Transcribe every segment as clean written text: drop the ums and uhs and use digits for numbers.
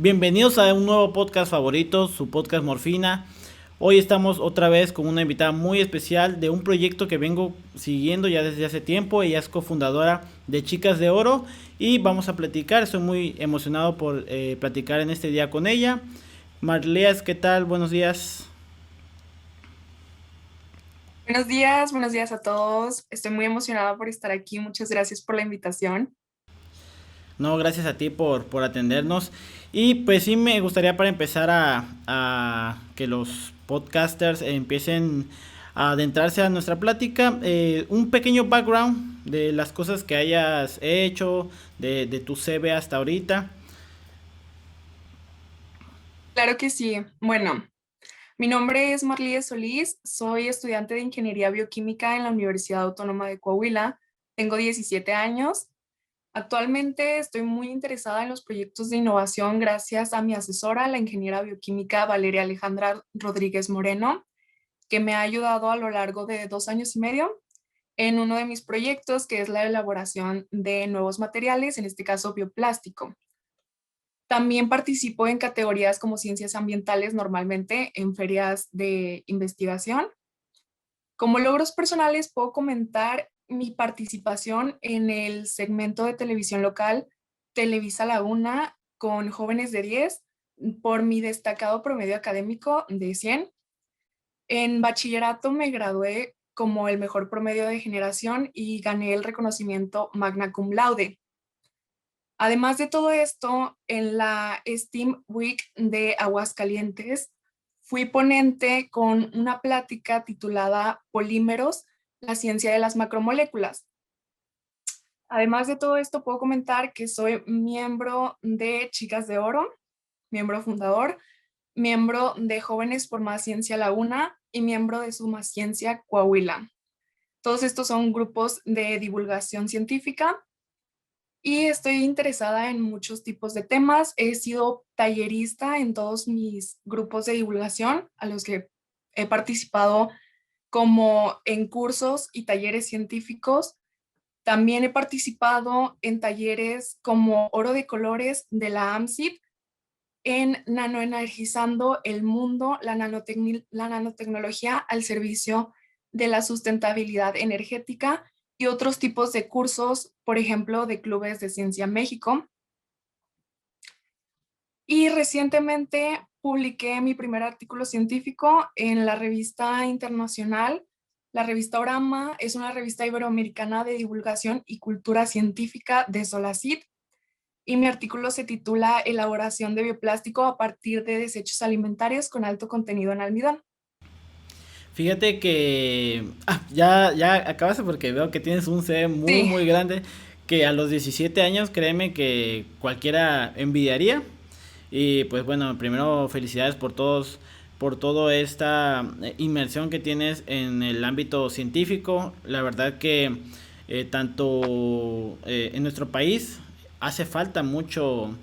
Bienvenidos a un nuevo podcast favorito, su podcast Morfina. Hoy estamos otra vez con una invitada muy especial de un proyecto que vengo siguiendo ya desde hace tiempo. Ella es cofundadora de Chicas de Oro y vamos a platicar. Estoy muy emocionado por platicar en este día con ella. Marleas, ¿qué tal? Buenos días. Buenos días a todos. Estoy muy emocionada por estar aquí. Muchas gracias por la invitación. No, gracias a ti por atendernos. Y pues sí me gustaría para empezar a que los podcasters empiecen a adentrarse a nuestra plática, un pequeño background de las cosas que hayas hecho, de tu CV hasta ahorita. Claro que sí. Bueno, mi nombre es Marlíes Solís. Soy estudiante de Ingeniería Bioquímica en la Universidad Autónoma de Coahuila. Tengo 17 años. Actualmente estoy muy interesada en los proyectos de innovación gracias a mi asesora, la ingeniera bioquímica Valeria Alejandra Rodríguez Moreno, que me ha ayudado a lo largo de 2 años y medio en uno de mis proyectos, que es la elaboración de nuevos materiales, en este caso bioplástico. También participo en categorías como ciencias ambientales, normalmente en ferias de investigación. Como logros personales, puedo comentar mi participación en el segmento de televisión local Televisa Laguna con jóvenes de 10 por mi destacado promedio académico de 100. En bachillerato me gradué como el mejor promedio de generación y gané el reconocimiento Magna Cum Laude. Además de todo esto, en la STEAM Week de Aguascalientes, fui ponente con una plática titulada Polímeros, la ciencia de las macromoléculas. Además de todo esto, puedo comentar que soy miembro de Chicas de Oro, miembro fundador, miembro de Jóvenes por Más Ciencia Laguna y miembro de Suma Ciencia Coahuila. Todos estos son grupos de divulgación científica y estoy interesada en muchos tipos de temas. He sido tallerista en todos mis grupos de divulgación a los que he participado, como en cursos y talleres científicos. También he participado en talleres como Oro de Colores de la AMSIP, en Nanoenergizando el Mundo, la nanotecnología al servicio de la sustentabilidad energética, y otros tipos de cursos, por ejemplo, de clubes de Ciencia México. Y recientemente publiqué mi primer artículo científico en la revista internacional. La revista Orama es una revista iberoamericana de divulgación y cultura científica de Solacit, y mi artículo se titula Elaboración de bioplástico a partir de desechos alimentarios con alto contenido en almidón. Fíjate que ya acabaste porque veo que tienes un CV muy Sí, muy grande que a los 17 años créeme que cualquiera envidiaría. Y pues bueno, primero felicidades por toda esta inmersión que tienes en el ámbito científico. La verdad que tanto en nuestro país hace falta muchos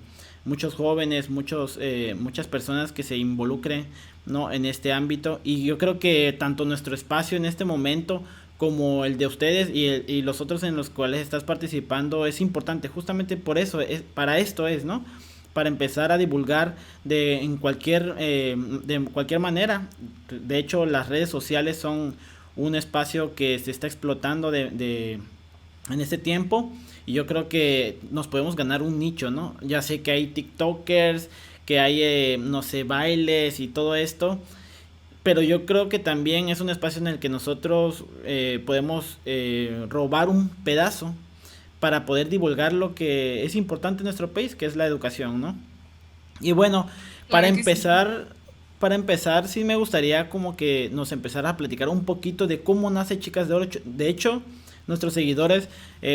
jóvenes, muchas personas que se involucren, ¿no?, en este ámbito. Y yo creo que tanto nuestro espacio en este momento como el de ustedes y los otros en los cuales estás participando es importante, justamente por eso, para esto es, ¿no? Para empezar a divulgar de cualquier manera. De hecho, las redes sociales son un espacio que se está explotando en este tiempo, y yo creo que nos podemos ganar un nicho, ¿no? Ya sé que hay TikTokers, que hay, no sé, bailes y todo esto, pero yo creo que también es un espacio en el que nosotros podemos robar un pedazo para poder divulgar lo que es importante en nuestro país, que es la educación, ¿no? Y bueno, para claro que sí. empezar, para empezar, sí me gustaría como que nos empezara a platicar un poquito de cómo nace Chicas de Oro. De hecho, nuestros seguidores,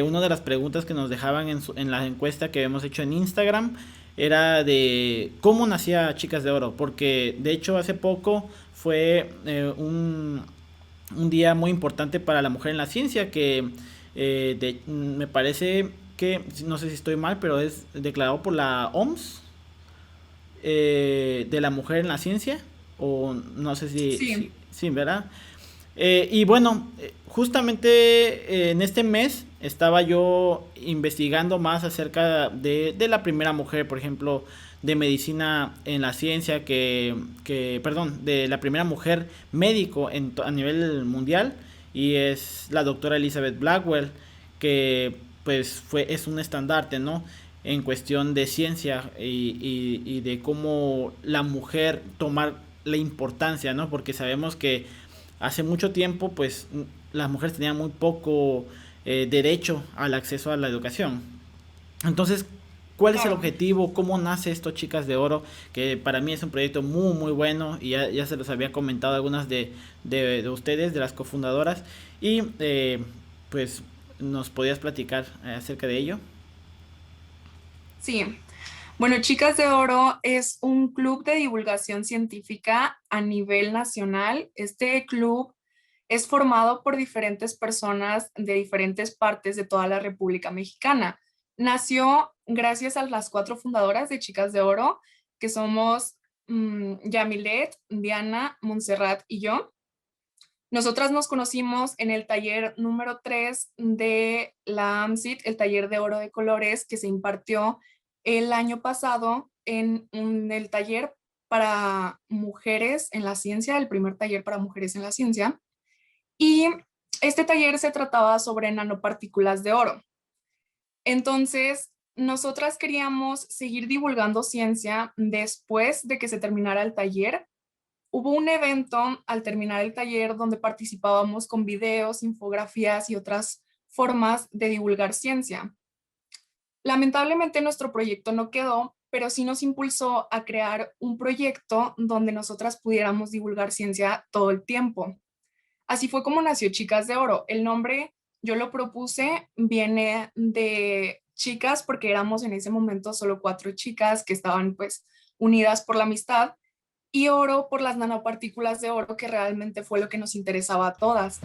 una de las preguntas que nos dejaban en la encuesta que hemos hecho en Instagram era de cómo nacía Chicas de Oro, porque de hecho hace poco fue un día muy importante para la mujer en la ciencia, que me parece que, no sé si estoy mal, pero es declarado por la OMS, de la mujer en la ciencia, o no sé Sí, si ¿verdad? Y bueno, justamente en este mes estaba yo investigando más acerca de la primera mujer, por ejemplo, de medicina en la ciencia, perdón, de la primera mujer médico a nivel mundial, y es la doctora Elizabeth Blackwell, que pues es un estandarte, ¿no? En cuestión de ciencia y de cómo la mujer tomar la importancia, ¿no? Porque sabemos que hace mucho tiempo, pues las mujeres tenían muy poco derecho al acceso a la educación. Entonces, ¿cuál es el Claro. objetivo? ¿Cómo nace esto, Chicas de Oro? Que para mí es un proyecto muy, muy bueno y ya se los había comentado algunas de ustedes, de las cofundadoras. Y pues, ¿nos podías platicar acerca de ello? Sí. Bueno, Chicas de Oro es un club de divulgación científica a nivel nacional. Este club es formado por diferentes personas de diferentes partes de toda la República Mexicana. Nació gracias a las cuatro fundadoras de Chicas de Oro, que somos Yamilet, Diana, Montserrat y yo. Nosotras nos conocimos en el taller número 3 de la AMSIT, el taller de oro de colores que se impartió el año pasado en el taller para mujeres en la ciencia, el primer taller para mujeres en la ciencia. Y este taller se trataba sobre nanopartículas de oro. Entonces, nosotras queríamos seguir divulgando ciencia después de que se terminara el taller. Hubo un evento al terminar el taller donde participábamos con videos, infografías y otras formas de divulgar ciencia. Lamentablemente nuestro proyecto no quedó, pero sí nos impulsó a crear un proyecto donde nosotras pudiéramos divulgar ciencia todo el tiempo. Así fue como nació Chicas de Oro. El nombre yo lo propuse, viene de chicas porque éramos en ese momento solo cuatro chicas que estaban pues unidas por la amistad y oro por las nanopartículas de oro, que realmente fue lo que nos interesaba a todas.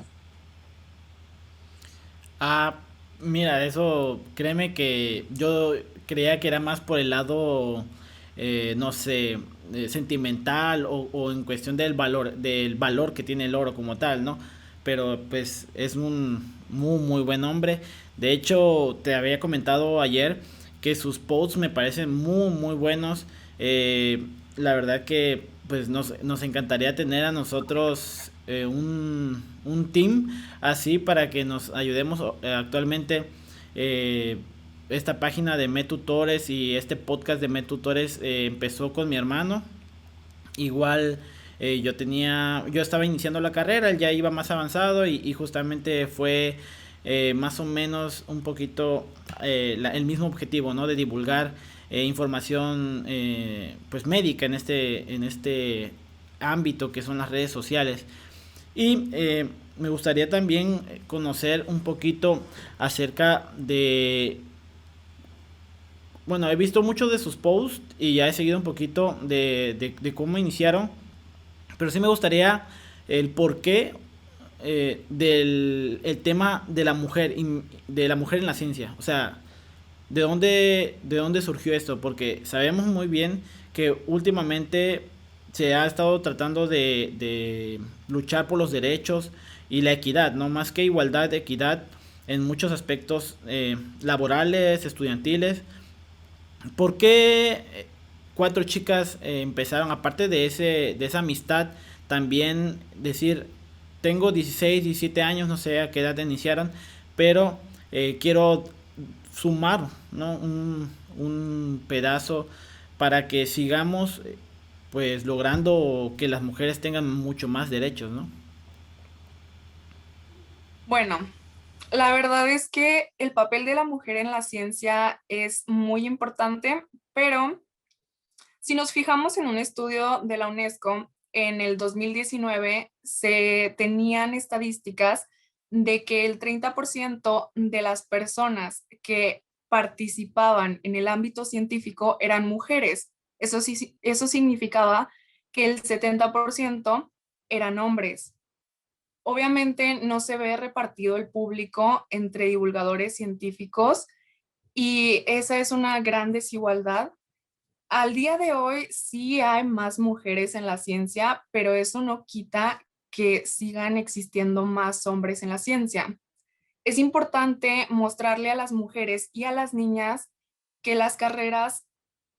Ah, mira, eso créeme que yo creía que era más por el lado, no sé, sentimental o en cuestión del valor que tiene el oro como tal, ¿no? Pero pues es un muy, muy buen hombre. De hecho, te había comentado ayer que sus posts me parecen muy, muy buenos. Eh, la verdad que pues nos encantaría tener a nosotros un team así para que nos ayudemos actualmente. eh, Esta página de MedTutores y este podcast de MedTutores empezó con mi hermano. Igual yo estaba iniciando la carrera, él ya iba más avanzado y justamente fue más o menos un poquito el mismo objetivo, ¿no? De divulgar información pues médica en este ámbito que son las redes sociales. Y me gustaría también conocer un poquito acerca de... Bueno, he visto muchos de sus posts y ya he seguido un poquito de cómo iniciaron, pero sí me gustaría el porqué del el tema de la mujer en la ciencia. O sea, de dónde surgió esto? Porque sabemos muy bien que últimamente se ha estado tratando de luchar por los derechos y la equidad, no más que igualdad, equidad en muchos aspectos laborales, estudiantiles. ¿Por qué cuatro chicas empezaron, aparte de esa amistad, también decir, tengo 16 17 años, no sé a qué edad iniciaron, pero quiero sumar, ¿no? Un pedazo para que sigamos pues logrando que las mujeres tengan mucho más derechos, ¿no? Bueno, la verdad es que el papel de la mujer en la ciencia es muy importante, pero si nos fijamos en un estudio de la UNESCO, en el 2019 se tenían estadísticas de que el 30% de las personas que participaban en el ámbito científico eran mujeres. Eso significaba que el 70% eran hombres. Obviamente no se ve repartido el público entre divulgadores científicos y esa es una gran desigualdad. Al día de hoy sí hay más mujeres en la ciencia, pero eso no quita que sigan existiendo más hombres en la ciencia. Es importante mostrarle a las mujeres y a las niñas que las carreras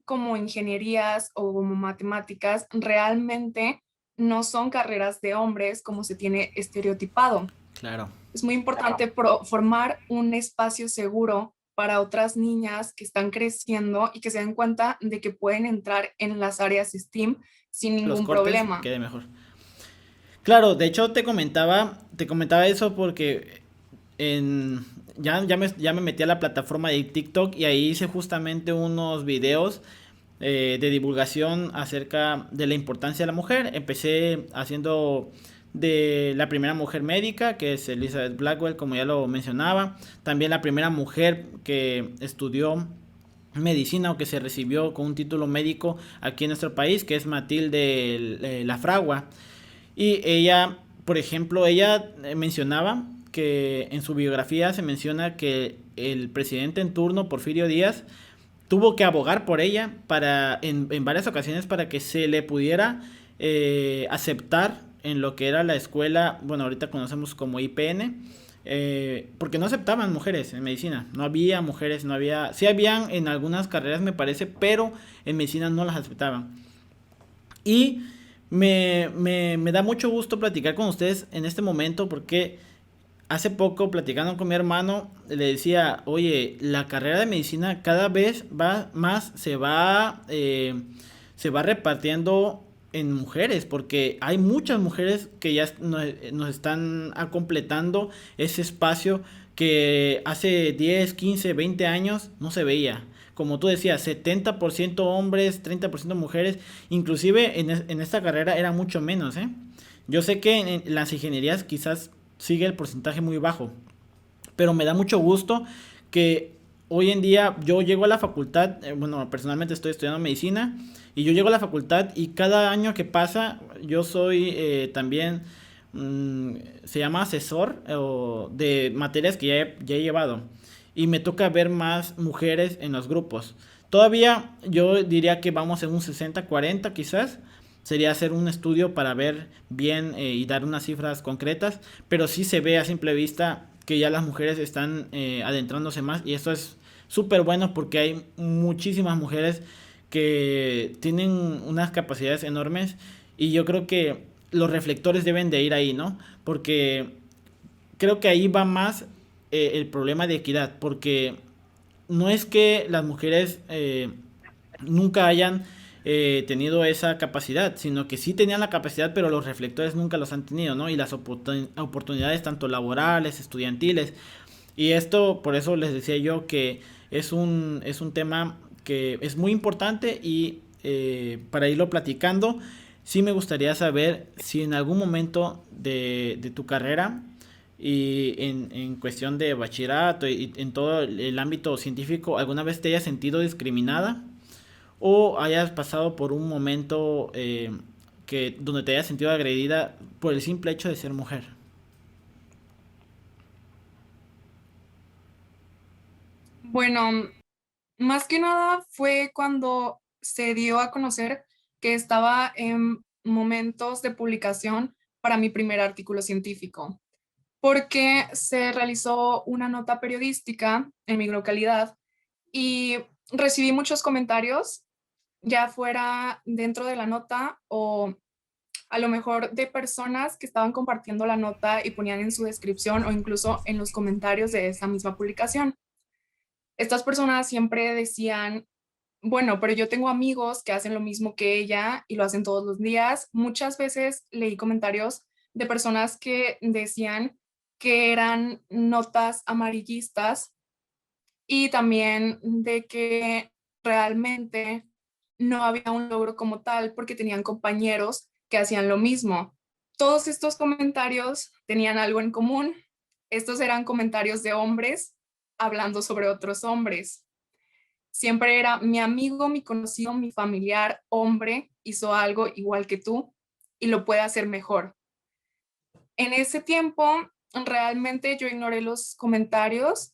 como ingenierías o como matemáticas realmente no son carreras de hombres como se tiene estereotipado. Claro. Es muy importante formar un espacio seguro para otras niñas que están creciendo y que se den cuenta de que pueden entrar en las áreas STEAM sin Los ningún cortes problema. quede mejor. Claro, de hecho te comentaba eso porque en, ya me metí a la plataforma de TikTok y ahí hice justamente unos videos de divulgación acerca de la importancia de la mujer. Empecé haciendo de la primera mujer médica, que es Elizabeth Blackwell, como ya lo mencionaba. También la primera mujer que estudió medicina o que se recibió con un título médico aquí en nuestro país, que es Matilde Lafragua. Y ella, por ejemplo, ella mencionaba que en su biografía se menciona que el presidente en turno, Porfirio Díaz, tuvo que abogar por ella en varias ocasiones para que se le pudiera aceptar en lo que era la escuela, bueno, ahorita conocemos como IPN, porque no aceptaban mujeres en medicina, no había mujeres, no había, sí habían en algunas carreras me parece, pero en medicina no las aceptaban. Y me da mucho gusto platicar con ustedes en este momento porque hace poco platicando con mi hermano le decía, oye, la carrera de medicina cada vez va más, se va repartiendo en mujeres, porque hay muchas mujeres que ya nos están completando ese espacio que hace 10 15 20 años no se veía. Como tú decías, 70% hombres, 30% mujeres, inclusive en esta carrera era mucho menos, ¿eh? Yo sé que en las ingenierías quizás sigue el porcentaje muy bajo, pero me da mucho gusto que hoy en día yo llego a la facultad, bueno, personalmente estoy estudiando medicina y yo llego a la facultad y cada año que pasa yo soy también, se llama asesor de materias que ya he llevado y me toca ver más mujeres en los grupos. Todavía yo diría que vamos en un 60-40 quizás. Sería hacer un estudio para ver bien y dar unas cifras concretas, pero sí se ve a simple vista que ya las mujeres están adentrándose más y esto es súper bueno porque hay muchísimas mujeres que tienen unas capacidades enormes y yo creo que los reflectores deben de ir ahí, ¿no? Porque creo que ahí va más el problema de equidad, porque no es que las mujeres nunca hayan tenido esa capacidad, sino que sí tenían la capacidad, pero los reflectores nunca los han tenido, ¿no? Y las oportunidades tanto laborales, estudiantiles. Y esto, por eso les decía yo que es un tema que es muy importante y para irlo platicando, sí me gustaría saber si en algún momento de tu carrera y en cuestión de bachillerato y en todo el ámbito científico, ¿alguna vez te hayas sentido discriminada? ¿O hayas pasado por un momento donde te hayas sentido agredida por el simple hecho de ser mujer? Bueno, más que nada fue cuando se dio a conocer que estaba en momentos de publicación para mi primer artículo científico, porque se realizó una nota periodística en mi localidad y recibí muchos comentarios, ya fuera dentro de la nota o a lo mejor de personas que estaban compartiendo la nota y ponían en su descripción o incluso en los comentarios de esa misma publicación. Estas personas siempre decían, bueno, pero yo tengo amigos que hacen lo mismo que ella y lo hacen todos los días. Muchas veces leí comentarios de personas que decían que eran notas amarillistas y también de que realmente no había un logro como tal porque tenían compañeros que hacían lo mismo. Todos estos comentarios tenían algo en común. Estos eran comentarios de hombres hablando sobre otros hombres. Siempre era mi amigo, mi conocido, mi familiar, hombre, hizo algo igual que tú y lo puede hacer mejor. En ese tiempo, realmente yo ignoré los comentarios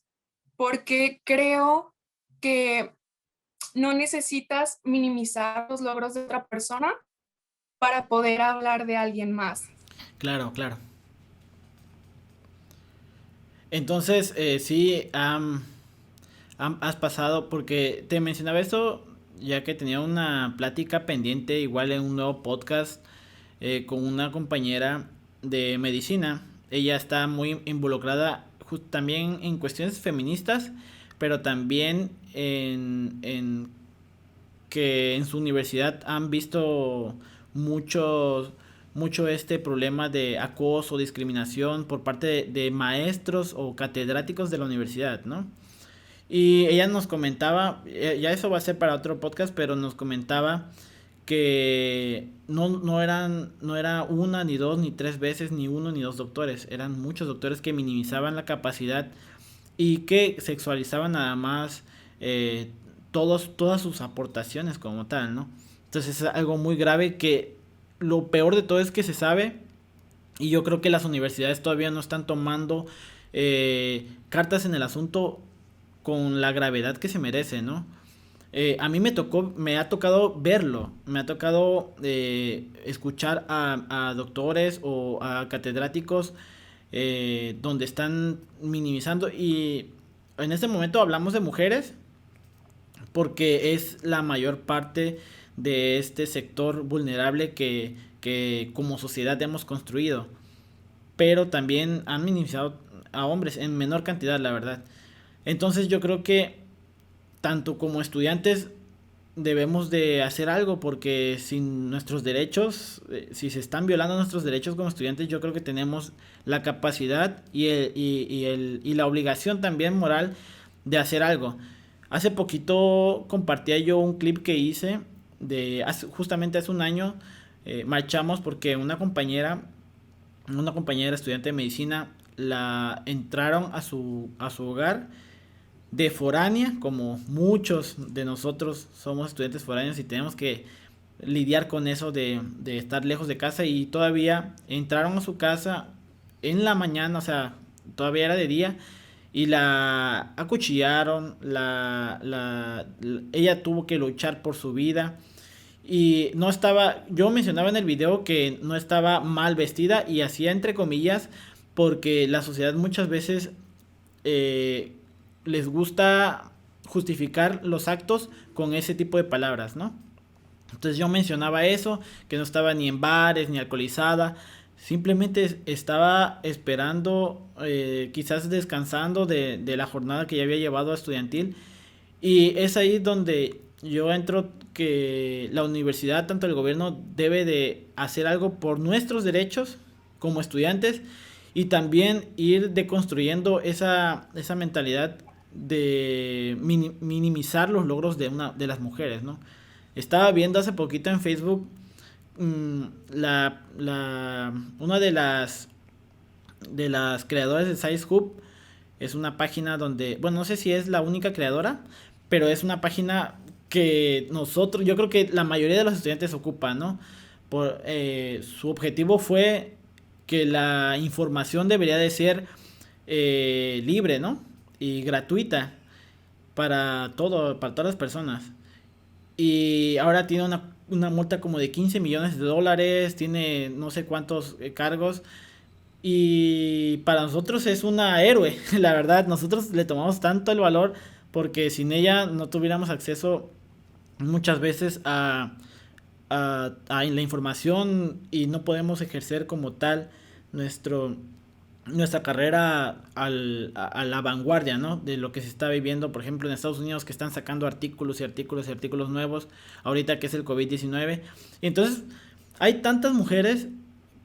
porque creo que no necesitas minimizar los logros de otra persona para poder hablar de alguien más. Claro, claro. Entonces, sí, has pasado, porque te mencionaba esto, ya que tenía una plática pendiente, igual en un nuevo podcast, con una compañera de medicina. Ella está muy involucrada también en cuestiones feministas, pero también en que en su universidad han visto muchos mucho este problema de acoso, discriminación por parte de maestros o catedráticos de la universidad, ¿no? Y ella nos comentaba, ya eso va a ser para otro podcast, pero nos comentaba que no era una, ni dos, ni tres veces, ni uno, ni dos doctores. Eran muchos doctores que minimizaban la capacidad y que sexualizaban nada más todas sus aportaciones como tal, ¿no? Entonces es algo muy grave que lo peor de todo es que se sabe y yo creo que las universidades todavía no están tomando cartas en el asunto con la gravedad que se merece, ¿no? A mí me ha tocado verlo, me ha tocado escuchar a doctores o a catedráticos donde están minimizando y en este momento hablamos de mujeres porque es la mayor parte de este sector vulnerable que como sociedad hemos construido, pero también han minimizado a hombres en menor cantidad, la verdad. Entonces yo creo que tanto como estudiantes debemos de hacer algo porque sin nuestros derechos, si se están violando nuestros derechos como estudiantes, yo creo que tenemos la capacidad y la obligación también moral de hacer algo. Hace poquito compartía yo un clip que hice justamente hace un año. Marchamos porque una compañera estudiante de medicina la entraron a su hogar de foránea, como muchos de nosotros somos estudiantes foráneos y tenemos que lidiar con eso de estar lejos de casa y todavía entraron a su casa en la mañana, o sea, todavía era de día y la acuchillaron, ella tuvo que luchar por su vida y no estaba, yo mencionaba en el video que no estaba mal vestida y hacía entre comillas porque la sociedad muchas veces eh, les gusta justificar los actos con ese tipo de palabras, ¿no? Entonces yo mencionaba eso, que no estaba ni en bares ni alcoholizada, simplemente estaba esperando, quizás descansando de la jornada que ya había llevado a estudiantil y es ahí donde yo entro que la universidad, tanto el gobierno, debe de hacer algo por nuestros derechos como estudiantes y también ir deconstruyendo esa mentalidad de minimizar los logros de las mujeres, ¿no? Estaba viendo hace poquito en Facebook una de las creadoras de Science Hub es una página donde, bueno, no sé si es la única creadora, pero es una página que yo creo que la mayoría de los estudiantes ocupan, ¿no? Su objetivo fue que la información debería de ser libre, ¿no? Y gratuita para todas las personas. Y ahora tiene una multa como de 15 millones de dólares, tiene no sé cuántos cargos. Y para nosotros es una héroe, la verdad. Nosotros le tomamos tanto el valor porque sin ella no tuviéramos acceso muchas veces a la información y no podemos ejercer como tal nuestra carrera a la vanguardia, ¿no? De lo que se está viviendo, por ejemplo, en Estados Unidos que están sacando artículos y artículos y artículos nuevos, ahorita que es el COVID-19. Y entonces hay tantas mujeres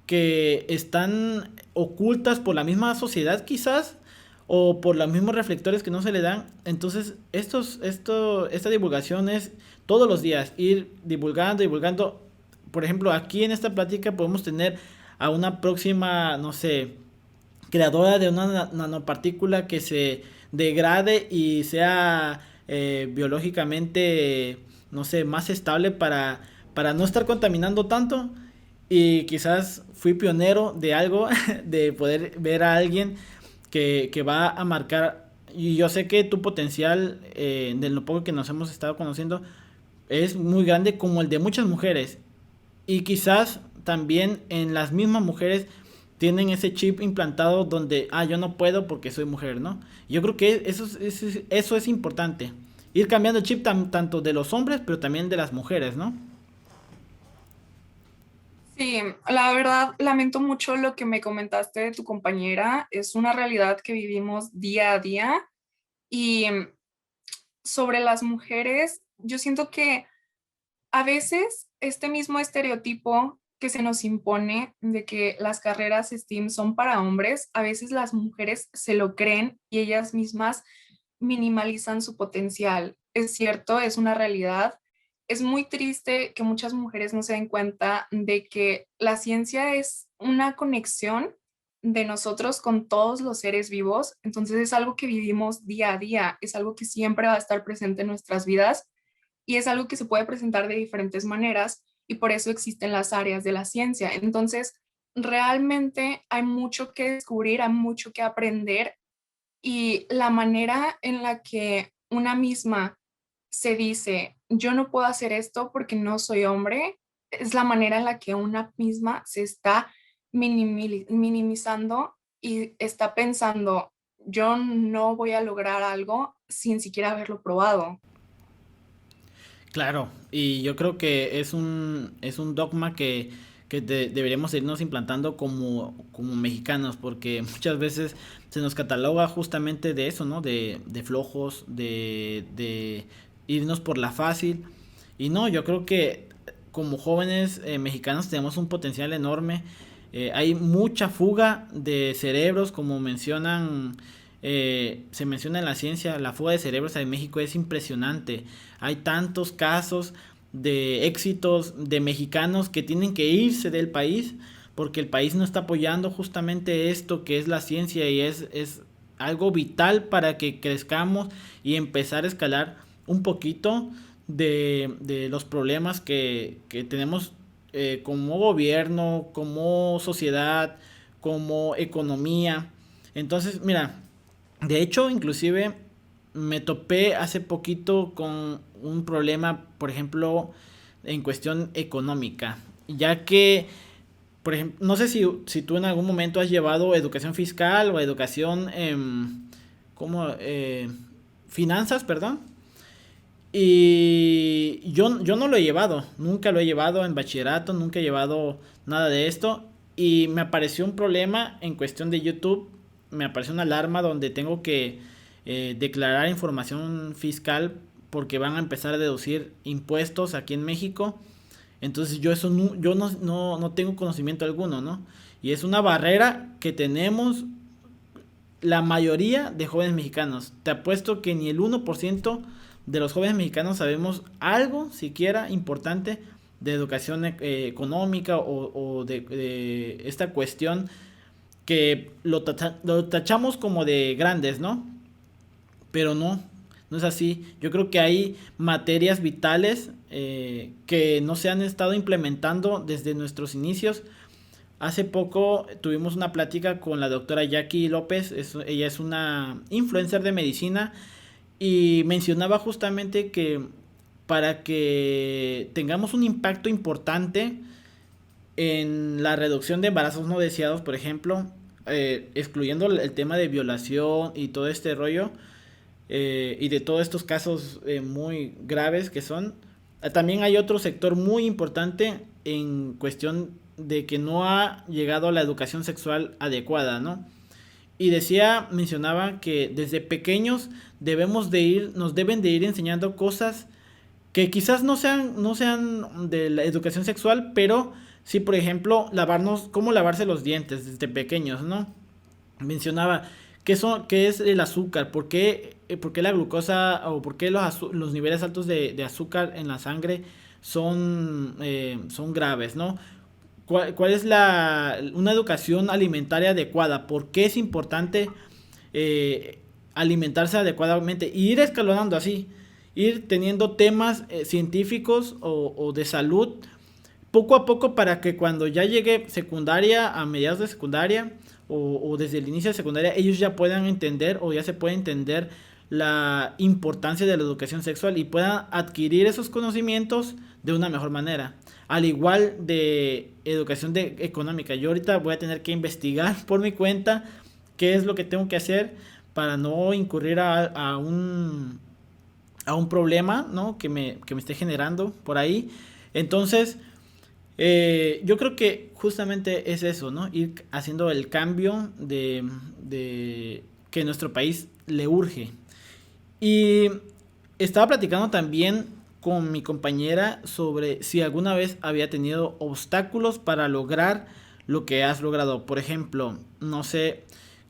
que están ocultas por la misma sociedad quizás o por los mismos reflectores que no se le dan. Entonces, esta divulgación es todos los días ir divulgando. Por ejemplo, aquí en esta plática podemos tener a una próxima, no sé, creadora de una nanopartícula que se degrade y sea biológicamente, no sé, más estable para no estar contaminando tanto. Y quizás fui pionero de algo, de poder ver a alguien que va a marcar. Y yo sé que tu potencial, de lo poco que nos hemos estado conociendo, es muy grande como el de muchas mujeres. Y quizás también en las mismas mujeres tienen ese chip implantado donde, yo no puedo porque soy mujer, ¿no? Yo creo que eso es importante. Ir cambiando el chip tanto de los hombres, pero también de las mujeres, ¿no? Sí, la verdad, lamento mucho lo que me comentaste de tu compañera. Es una realidad que vivimos día a día. Y sobre las mujeres, yo siento que a veces este mismo estereotipo que se nos impone de que las carreras STEAM son para hombres, a veces las mujeres se lo creen y ellas mismas minimalizan su potencial. Es cierto, es una realidad. Es muy triste que muchas mujeres no se den cuenta de que la ciencia es una conexión de nosotros con todos los seres vivos. Entonces es algo que vivimos día a día, es algo que siempre va a estar presente en nuestras vidas y es algo que se puede presentar de diferentes maneras y por eso existen las áreas de la ciencia. Entonces, realmente hay mucho que descubrir, hay mucho que aprender y la manera en la que una misma se dice, yo no puedo hacer esto porque no soy hombre, es la manera en la que una misma se está minimizando y está pensando, yo no voy a lograr algo sin siquiera haberlo probado. Claro, y yo creo que es un dogma que deberíamos irnos implantando como mexicanos, porque muchas veces se nos cataloga justamente de eso, ¿no? De flojos, de irnos por la fácil. Y no, yo creo que como jóvenes mexicanos tenemos un potencial enorme. Hay mucha fuga de cerebros, como se menciona en la ciencia, la fuga de cerebros en México es impresionante. Hay tantos casos de éxitos de mexicanos que tienen que irse del país porque el país no está apoyando justamente esto que es la ciencia y es algo vital para que crezcamos y empezar a escalar un poquito de los problemas que tenemos como gobierno, como sociedad, como economía. Entonces, mira, de hecho, inclusive me topé hace poquito con un problema, por ejemplo, en cuestión económica, ya que, por ejemplo, no sé si tú en algún momento has llevado educación fiscal o educación, ¿cómo? Finanzas, perdón. Y yo no lo he llevado, nunca lo he llevado en bachillerato, nunca he llevado nada de esto. Y me apareció un problema en cuestión de YouTube, me apareció una alarma donde tengo que declarar información fiscal porque van a empezar a deducir impuestos aquí en México. Entonces yo eso yo no tengo conocimiento alguno, ¿no? Y es una barrera que tenemos la mayoría de jóvenes mexicanos. Te apuesto que ni el 1% de los jóvenes mexicanos sabemos algo siquiera importante de educación económica o de esta cuestión que lo tachamos como de grandes, ¿no? Pero no es así. Yo creo que hay materias vitales que no se han estado implementando desde nuestros inicios. Hace poco tuvimos una plática con la doctora Jackie López, ella es una influencer de medicina y mencionaba justamente que para que tengamos un impacto importante en la reducción de embarazos no deseados, por ejemplo, excluyendo el tema de violación y todo este rollo, y de todos estos casos muy graves que son, también hay otro sector muy importante en cuestión de que no ha llegado a la educación sexual adecuada, ¿no? Y mencionaba que desde pequeños nos deben de ir enseñando cosas que quizás no sean de la educación sexual, pero sí, por ejemplo, cómo lavarse los dientes desde pequeños, ¿no? Mencionaba qué es el azúcar, por qué la glucosa o por qué los niveles altos de azúcar en la sangre son graves, ¿no? ¿Cuál es una educación alimentaria adecuada? ¿Por qué es importante alimentarse adecuadamente? Y ir escalonando así, ir teniendo temas científicos o de salud poco a poco para que cuando ya llegue secundaria, a mediados de secundaria o desde el inicio de secundaria, ellos ya puedan entender o ya se puede entender la importancia de la educación sexual y puedan adquirir esos conocimientos de una mejor manera. Al igual de educación económica, yo ahorita voy a tener que investigar por mi cuenta qué es lo que tengo que hacer para no incurrir a un problema, ¿no? Que me esté generando por ahí. Entonces, yo creo que justamente es eso, ¿no? Ir haciendo el cambio de que nuestro país le urge. Y estaba platicando también con mi compañera sobre si alguna vez había tenido obstáculos para lograr lo que has logrado. Por ejemplo, no sé,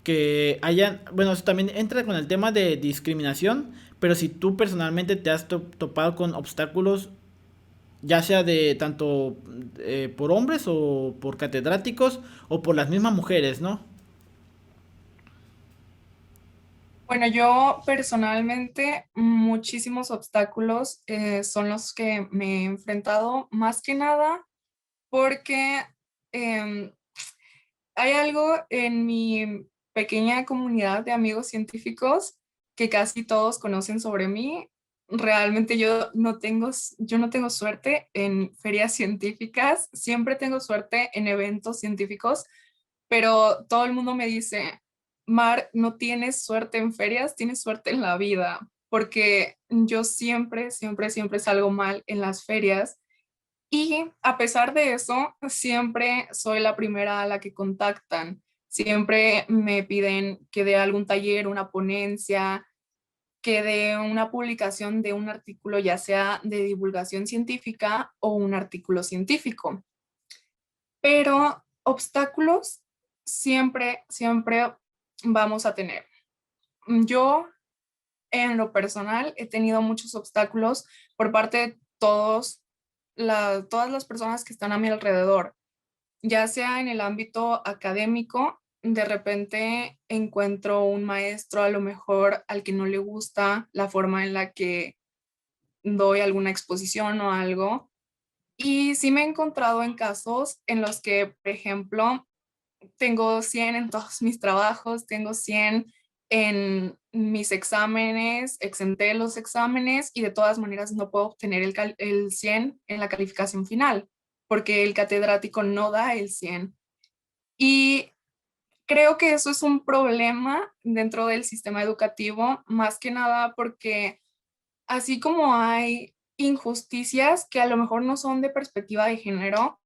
que hayan, bueno, eso también entra con el tema de discriminación, pero si tú personalmente te has topado con obstáculos, ya sea de tanto por hombres o por catedráticos o por las mismas mujeres, ¿no? Bueno, yo personalmente muchísimos obstáculos son los que me he enfrentado, más que nada porque em, hay algo en mi pequeña comunidad de amigos científicos que casi todos conocen sobre mí. Realmente yo no tengo suerte en ferias científicas, siempre tengo suerte en eventos científicos, pero todo el mundo me dice, Mar, no tienes suerte en ferias, tienes suerte en la vida, porque yo siempre salgo mal en las ferias y a pesar de eso, siempre soy la primera a la que contactan. Siempre me piden que dé algún taller, una ponencia, que dé una publicación de un artículo, ya sea de divulgación científica o un artículo científico. Pero obstáculos siempre vamos a tener. Yo, en lo personal, he tenido muchos obstáculos por parte de todas las personas que están a mi alrededor, ya sea en el ámbito académico. De repente encuentro un maestro a lo mejor al que no le gusta la forma en la que doy alguna exposición o algo. Y sí me he encontrado en casos en los que, por ejemplo, tengo 100 en todos mis trabajos, tengo 100 en mis exámenes, exenté los exámenes y de todas maneras no puedo obtener el 100 en la calificación final, porque el catedrático no da el 100. Y creo que eso es un problema dentro del sistema educativo, más que nada porque así como hay injusticias que a lo mejor no son de perspectiva de género,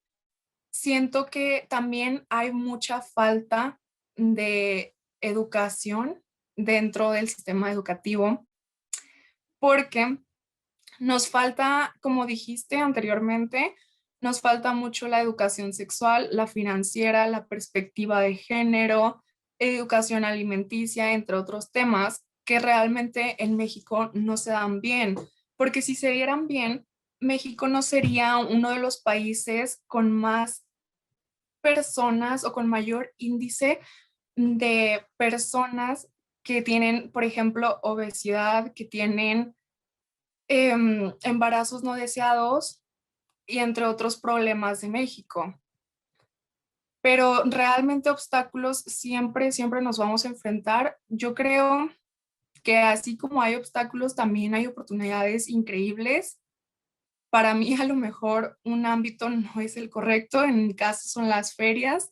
siento que también hay mucha falta de educación dentro del sistema educativo, porque nos falta, como dijiste anteriormente, nos falta mucho la educación sexual, la financiera, la perspectiva de género, educación alimenticia, entre otros temas que realmente en México no se dan bien, porque si se dieran bien, México no sería uno de los países con más personas o con mayor índice de personas que tienen, por ejemplo, obesidad, que tienen embarazos no deseados y entre otros problemas de México. Pero realmente obstáculos siempre nos vamos a enfrentar. Yo creo que así como hay obstáculos, también hay oportunidades increíbles. Para mí a lo mejor un ámbito no es el correcto, en mi caso son las ferias,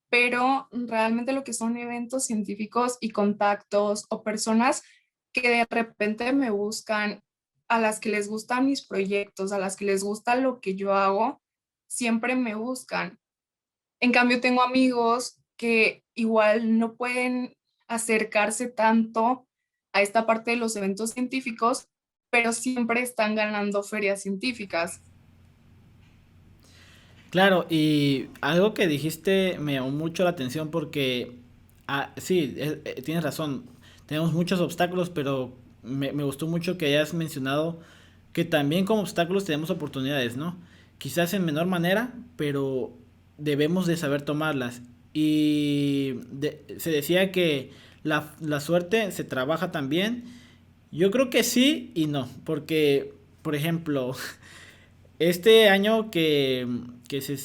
pero realmente lo que son eventos científicos y contactos o personas que de repente me buscan, a las que les gustan mis proyectos, a las que les gusta lo que yo hago, siempre me buscan. En cambio, tengo amigos que igual no pueden acercarse tanto a esta parte de los eventos científicos, pero siempre están ganando ferias científicas. Claro, y algo que dijiste me llamó mucho la atención porque, sí, tienes razón, tenemos muchos obstáculos, pero me gustó mucho que hayas mencionado que también como obstáculos tenemos oportunidades, ¿no? Quizás en menor manera, pero debemos de saber tomarlas. Y se decía que la suerte se trabaja también. Yo creo que sí y no, porque, por ejemplo, este año que se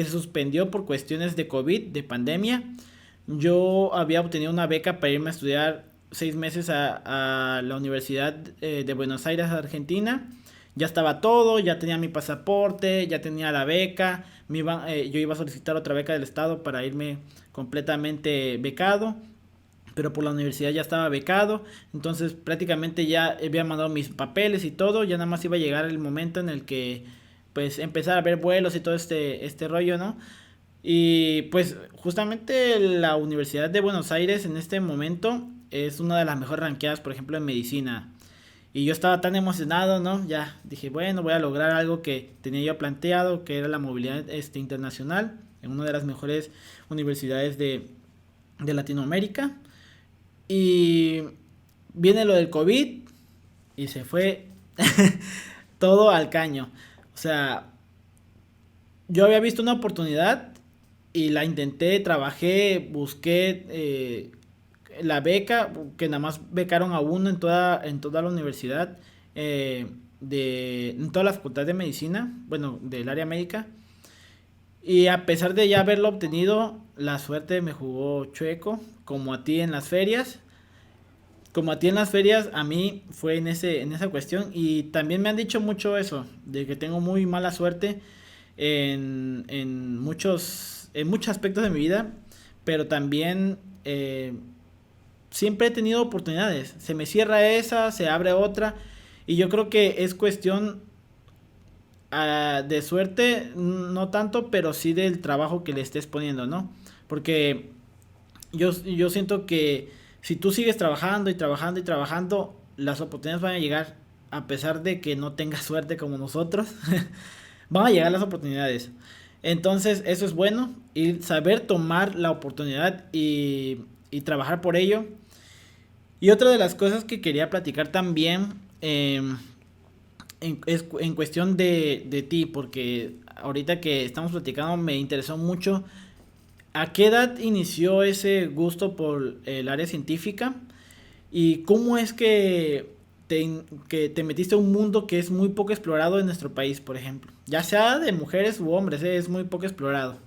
suspendió por cuestiones de COVID, de pandemia, yo había obtenido una beca para irme a estudiar 6 meses a la Universidad de Buenos Aires, Argentina. Ya estaba todo, ya tenía mi pasaporte, ya tenía la beca. Yo iba a solicitar otra beca del Estado para irme completamente becado, pero por la universidad ya estaba becado, entonces prácticamente ya había mandado mis papeles y todo, ya nada más iba a llegar el momento en el que pues empezar a ver vuelos y todo este rollo, ¿no? Y pues justamente la Universidad de Buenos Aires en este momento es una de las mejores ranqueadas, por ejemplo, en medicina. Y yo estaba tan emocionado, ¿no? Ya dije, bueno, voy a lograr algo que tenía yo planteado, que era la movilidad internacional en una de las mejores universidades de Latinoamérica. Y viene lo del COVID y se fue todo al caño. O sea, yo había visto una oportunidad y la intenté, trabajé, busqué la beca, que nada más becaron a uno en toda la universidad, en toda la facultad de medicina, bueno, del área médica. Y a pesar de ya haberlo obtenido, la suerte me jugó chueco, como a ti en las ferias. Como a ti en las ferias, a mí fue en esa cuestión. Y también me han dicho mucho eso, de que tengo muy mala suerte en muchos aspectos de mi vida, pero también siempre he tenido oportunidades. Se me cierra esa, se abre otra, y yo creo que es cuestión de suerte, no tanto, pero sí del trabajo que le estés poniendo, ¿no? Porque yo siento que si tú sigues trabajando y trabajando y trabajando, las oportunidades van a llegar a pesar de que no tengas suerte como nosotros. Van a llegar las oportunidades. Entonces, eso es bueno. Y saber tomar la oportunidad y trabajar por ello. Y otra de las cosas que quería platicar también es en cuestión de ti, porque ahorita que estamos platicando me interesó mucho. ¿A qué edad inició ese gusto por el área científica? ¿Y cómo es que te metiste a un mundo que es muy poco explorado en nuestro país, por ejemplo? Ya sea de mujeres u hombres, es muy poco explorado.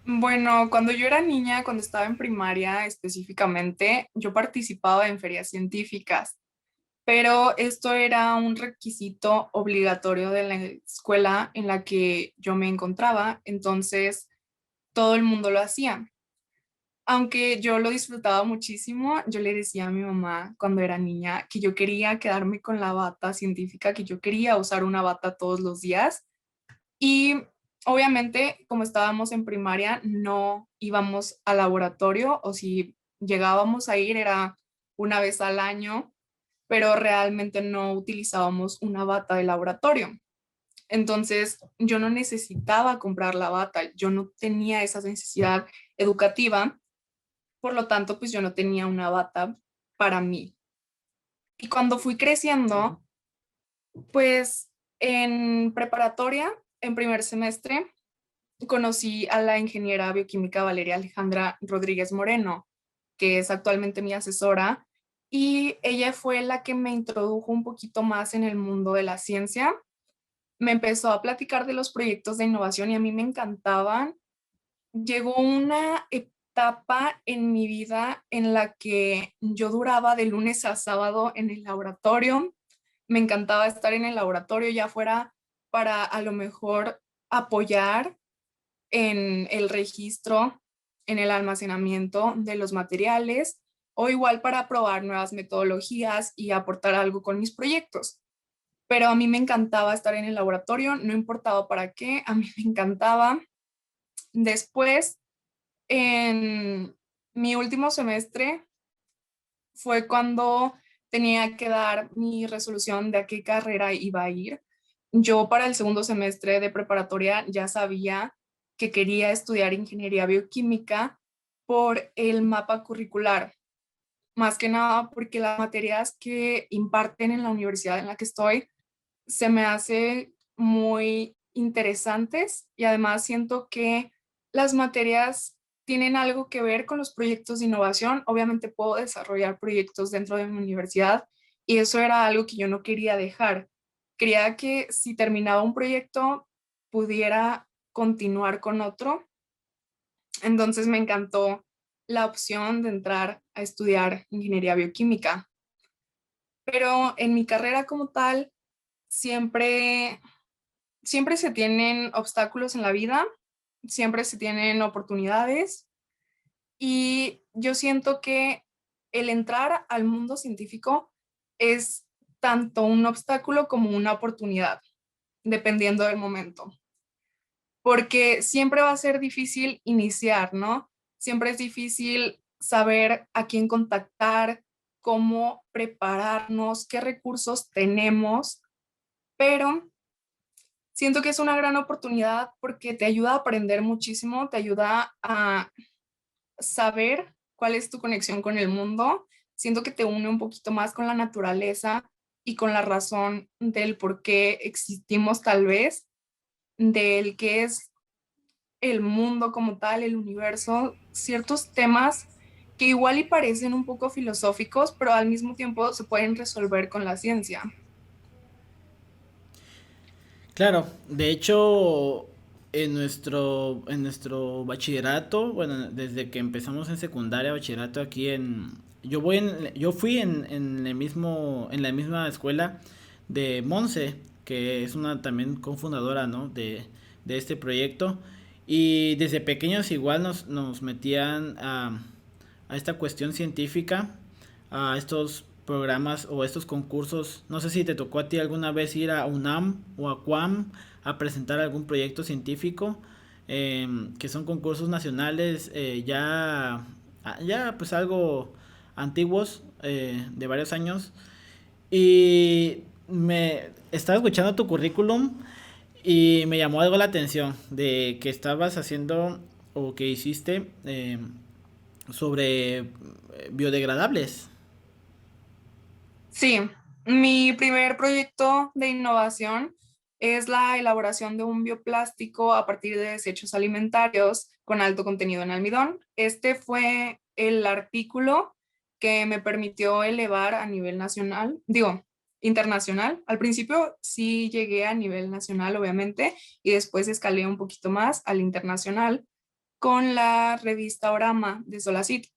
Bueno, cuando yo era niña, cuando estaba en primaria específicamente, yo participaba en ferias científicas, pero esto era un requisito obligatorio de la escuela en la que yo me encontraba, entonces todo el mundo lo hacía. Aunque yo lo disfrutaba muchísimo, yo le decía a mi mamá cuando era niña que yo quería quedarme con la bata científica, que yo quería usar una bata todos los días. Y obviamente, como estábamos en primaria, no íbamos al laboratorio, o si llegábamos a ir era una vez al año, pero realmente no utilizábamos una bata de laboratorio. Entonces, yo no necesitaba comprar la bata, yo no tenía esa necesidad educativa, por lo tanto, pues yo no tenía una bata para mí. Y cuando fui creciendo, pues en preparatoria, en primer semestre, conocí a la ingeniera bioquímica Valeria Alejandra Rodríguez Moreno, que es actualmente mi asesora, y ella fue la que me introdujo un poquito más en el mundo de la ciencia. Me empezó a platicar de los proyectos de innovación y a mí me encantaban. Llegó una etapa en mi vida en la que yo duraba de lunes a sábado en el laboratorio. Me encantaba estar en el laboratorio, ya fuera para a lo mejor apoyar en el registro, en el almacenamiento de los materiales, o igual para probar nuevas metodologías y aportar algo con mis proyectos. Pero a mí me encantaba estar en el laboratorio, no importaba para qué, a mí me encantaba. Después, en mi último semestre, fue cuando tenía que dar mi resolución de a qué carrera iba a ir. Yo para el segundo semestre de preparatoria ya sabía que quería estudiar ingeniería bioquímica por el mapa curricular, más que nada porque las materias que imparten en la universidad en la que estoy se me hace muy interesantes, y además siento que las materias tienen algo que ver con los proyectos de innovación. Obviamente puedo desarrollar proyectos dentro de mi universidad y eso era algo que yo no quería dejar. Quería que si terminaba un proyecto pudiera continuar con otro. Entonces me encantó la opción de entrar a estudiar ingeniería bioquímica. Pero en mi carrera como tal, siempre, siempre se tienen obstáculos en la vida, siempre se tienen oportunidades y yo siento que el entrar al mundo científico es tanto un obstáculo como una oportunidad, dependiendo del momento, porque siempre va a ser difícil iniciar, ¿no? Siempre es difícil saber a quién contactar, cómo prepararnos, qué recursos tenemos, pero siento que es una gran oportunidad porque te ayuda a aprender muchísimo, te ayuda a saber cuál es tu conexión con el mundo. Siento que te une un poquito más con la naturaleza y con la razón del por qué existimos tal vez, del qué es el mundo como tal, el universo, ciertos temas que igual y parecen un poco filosóficos, pero al mismo tiempo se pueden resolver con la ciencia. Claro, de hecho, en nuestro bachillerato, bueno, desde que empezamos en secundaria, bachillerato aquí yo fui en el mismo, en la misma escuela de Monse, que es una también cofundadora, ¿no? De este proyecto. Y desde pequeños igual nos metían a esta cuestión científica, a estos programas o estos concursos. No sé si te tocó a ti alguna vez ir a UNAM o a QUAM a presentar algún proyecto científico, que son concursos nacionales ya pues algo antiguos, de varios años. Y me estaba escuchando tu currículum y me llamó algo la atención de que estabas haciendo o que hiciste sobre biodegradables. Sí, mi primer proyecto de innovación es la elaboración de un bioplástico a partir de desechos alimentarios con alto contenido en almidón. Este fue el artículo que me permitió elevar a nivel nacional, digo, internacional. Al principio sí llegué a nivel nacional, obviamente, y después escalé un poquito más al internacional con la revista Orama de Solacit.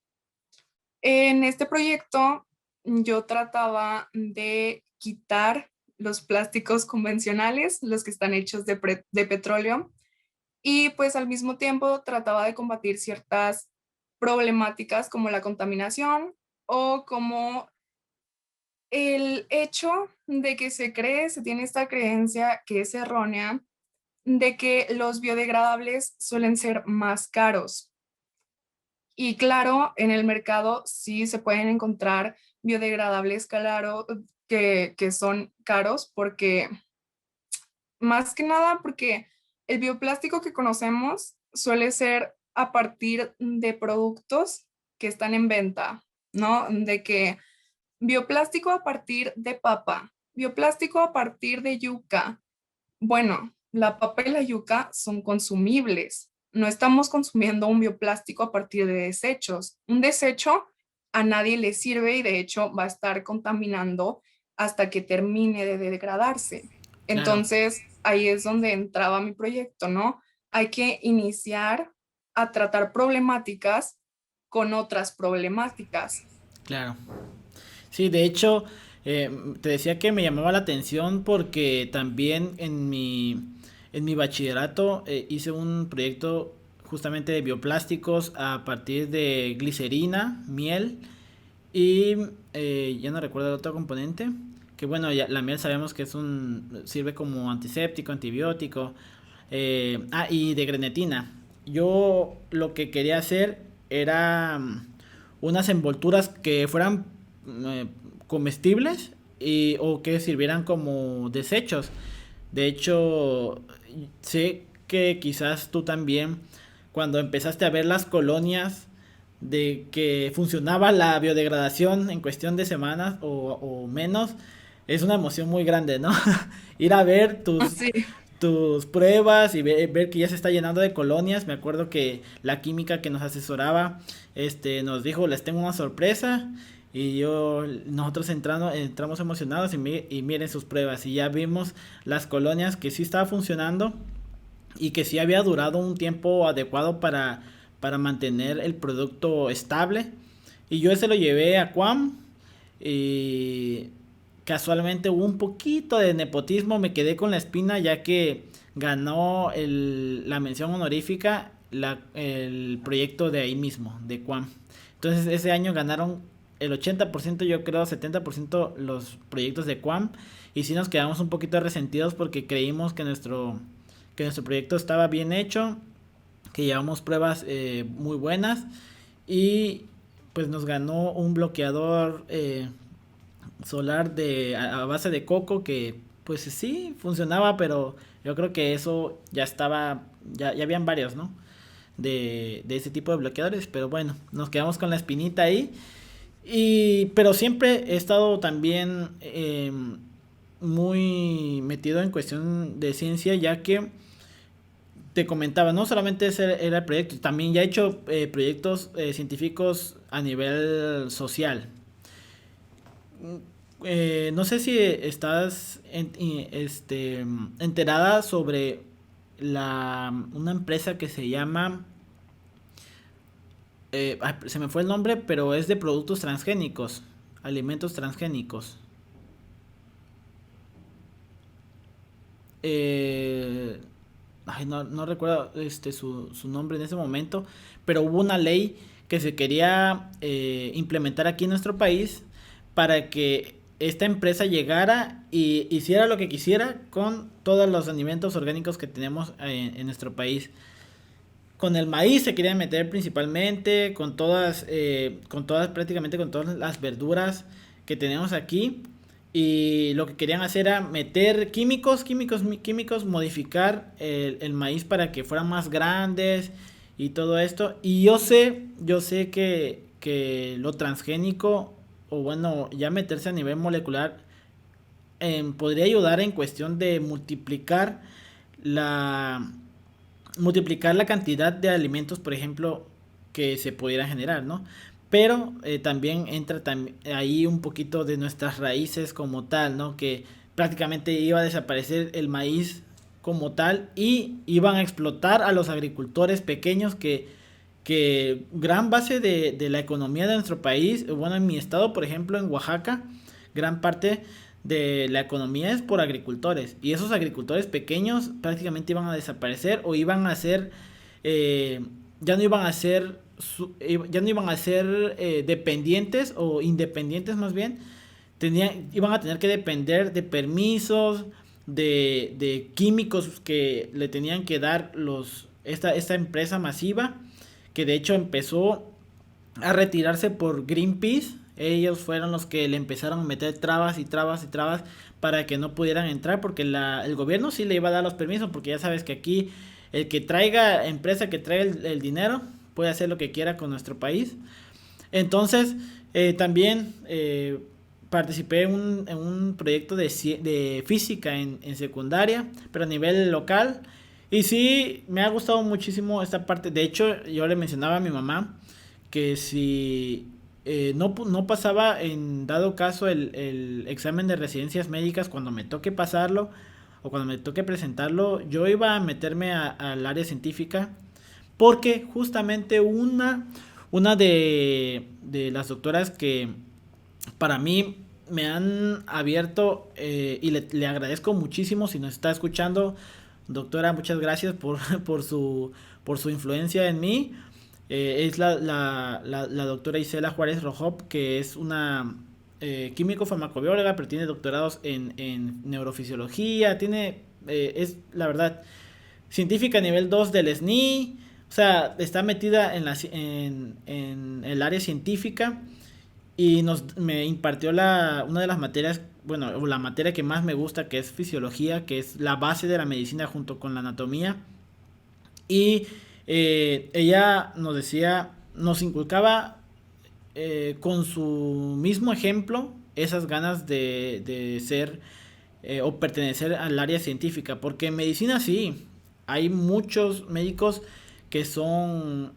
En este proyecto yo trataba de quitar los plásticos convencionales, los que están hechos de petróleo, y pues al mismo tiempo trataba de combatir ciertas problemáticas como la contaminación o como el hecho de que se tiene esta creencia que es errónea de que los biodegradables suelen ser más caros. Y claro, en el mercado sí se pueden encontrar biodegradables que son caros porque, más que nada, porque el bioplástico que conocemos suele ser a partir de productos que están en venta, ¿no? De que bioplástico a partir de papa, bioplástico a partir de yuca. Bueno, la papa y la yuca son consumibles. No estamos consumiendo un bioplástico a partir de desechos. Un desecho a nadie le sirve y de hecho va a estar contaminando hasta que termine de degradarse. Claro, Entonces, ahí es donde entraba mi proyecto, ¿no? Hay que iniciar a tratar problemáticas con otras problemáticas. claro. Sí, de hecho, te decía que me llamaba la atención porque también en mi bachillerato hice un proyecto justamente de bioplásticos a partir de glicerina, miel y ya no recuerdo el otro componente. Que bueno, la miel sabemos que sirve como antiséptico, antibiótico. Y de grenetina. Yo lo que quería hacer era unas envolturas que fueran eh, comestibles o que sirvieran como desechos. De hecho, sé que quizás tú también, cuando empezaste a ver las colonias de que funcionaba la biodegradación en cuestión de semanas o menos, es una emoción muy grande, ¿no? Ir a ver Sí, tus pruebas y ver que ya se está llenando de colonias. Me acuerdo que la química que nos asesoraba, nos dijo, les tengo una sorpresa. Y nosotros entramos emocionados y miren sus pruebas. Y ya vimos las colonias que sí estaba funcionando y que sí había durado un tiempo adecuado para mantener el producto estable. Y yo ese lo llevé a Cuam y casualmente hubo un poquito de nepotismo, me quedé con la espina ya que ganó la mención honorífica el proyecto de ahí mismo, de Cuam. Entonces ese año ganaron el 80%, yo creo 70% los proyectos de Cuam, y sí nos quedamos un poquito resentidos porque creímos que nuestro proyecto estaba bien hecho, que llevamos pruebas muy buenas, y pues nos ganó un bloqueador solar a base de coco que pues sí funcionaba, pero yo creo que eso ya estaba, ya habían varios, ¿no? De ese tipo de bloqueadores, pero bueno, nos quedamos con la espinita ahí. Pero siempre he estado también muy metido en cuestión de ciencia, ya que te comentaba, no solamente ese era el proyecto, también ya he hecho proyectos científicos a nivel social. No sé si estás enterada sobre una empresa que se llama, se me fue el nombre, pero es de productos transgénicos, alimentos transgénicos. Eh, no recuerdo su nombre en ese momento, pero hubo una ley que se quería implementar aquí en nuestro país para que esta empresa llegara y hiciera lo que quisiera con todos los alimentos orgánicos que tenemos en nuestro país. Con el maíz se querían meter principalmente, prácticamente con todas las verduras que tenemos aquí. Y lo que querían hacer era meter químicos, modificar el maíz para que fueran más grandes y todo esto. Y yo sé que lo transgénico, o bueno, ya meterse a nivel molecular, podría ayudar en cuestión de multiplicar la cantidad de alimentos, por ejemplo, que se pudieran generar, ¿no? Pero también entra ahí un poquito de nuestras raíces como tal, ¿no? Que prácticamente iba a desaparecer el maíz como tal y iban a explotar a los agricultores pequeños que gran base de la economía de nuestro país, bueno, en mi estado, por ejemplo, en Oaxaca, gran parte de la economía es por agricultores, y esos agricultores pequeños prácticamente iban a desaparecer o iban a ser ya no iban a ser dependientes o independientes más bien. Iban a tener que depender de permisos, de químicos que le tenían que dar esta empresa masiva, que de hecho empezó a retirarse por Greenpeace. Ellos fueron los que le empezaron a meter trabas y trabas y trabas para que no pudieran entrar, porque el gobierno sí le iba a dar los permisos, porque ya sabes que aquí empresa que traiga el dinero, puede hacer lo que quiera con nuestro país. Entonces, también participé en un proyecto de física en secundaria, pero a nivel local. Y sí, me ha gustado muchísimo esta parte. De hecho, yo le mencionaba a mi mamá que si no pasaba, en dado caso, el examen de residencias médicas, cuando me toque pasarlo o cuando me toque presentarlo, yo iba a meterme al área científica, porque justamente una de las doctoras que para mí me han abierto, y le agradezco muchísimo si nos está escuchando, doctora, muchas gracias por su influencia en mí. Es la doctora Isela Juárez Rojop, que es una químico farmacobióloga, pero tiene doctorados en neurofisiología, es la verdad científica nivel 2 del SNI, o sea, está metida en el área científica, y me impartió una de las materias, bueno, la materia que más me gusta, que es fisiología, que es la base de la medicina junto con la anatomía. Y ella nos inculcaba con su mismo ejemplo esas ganas de ser o pertenecer al área científica, porque en medicina sí, hay muchos médicos que son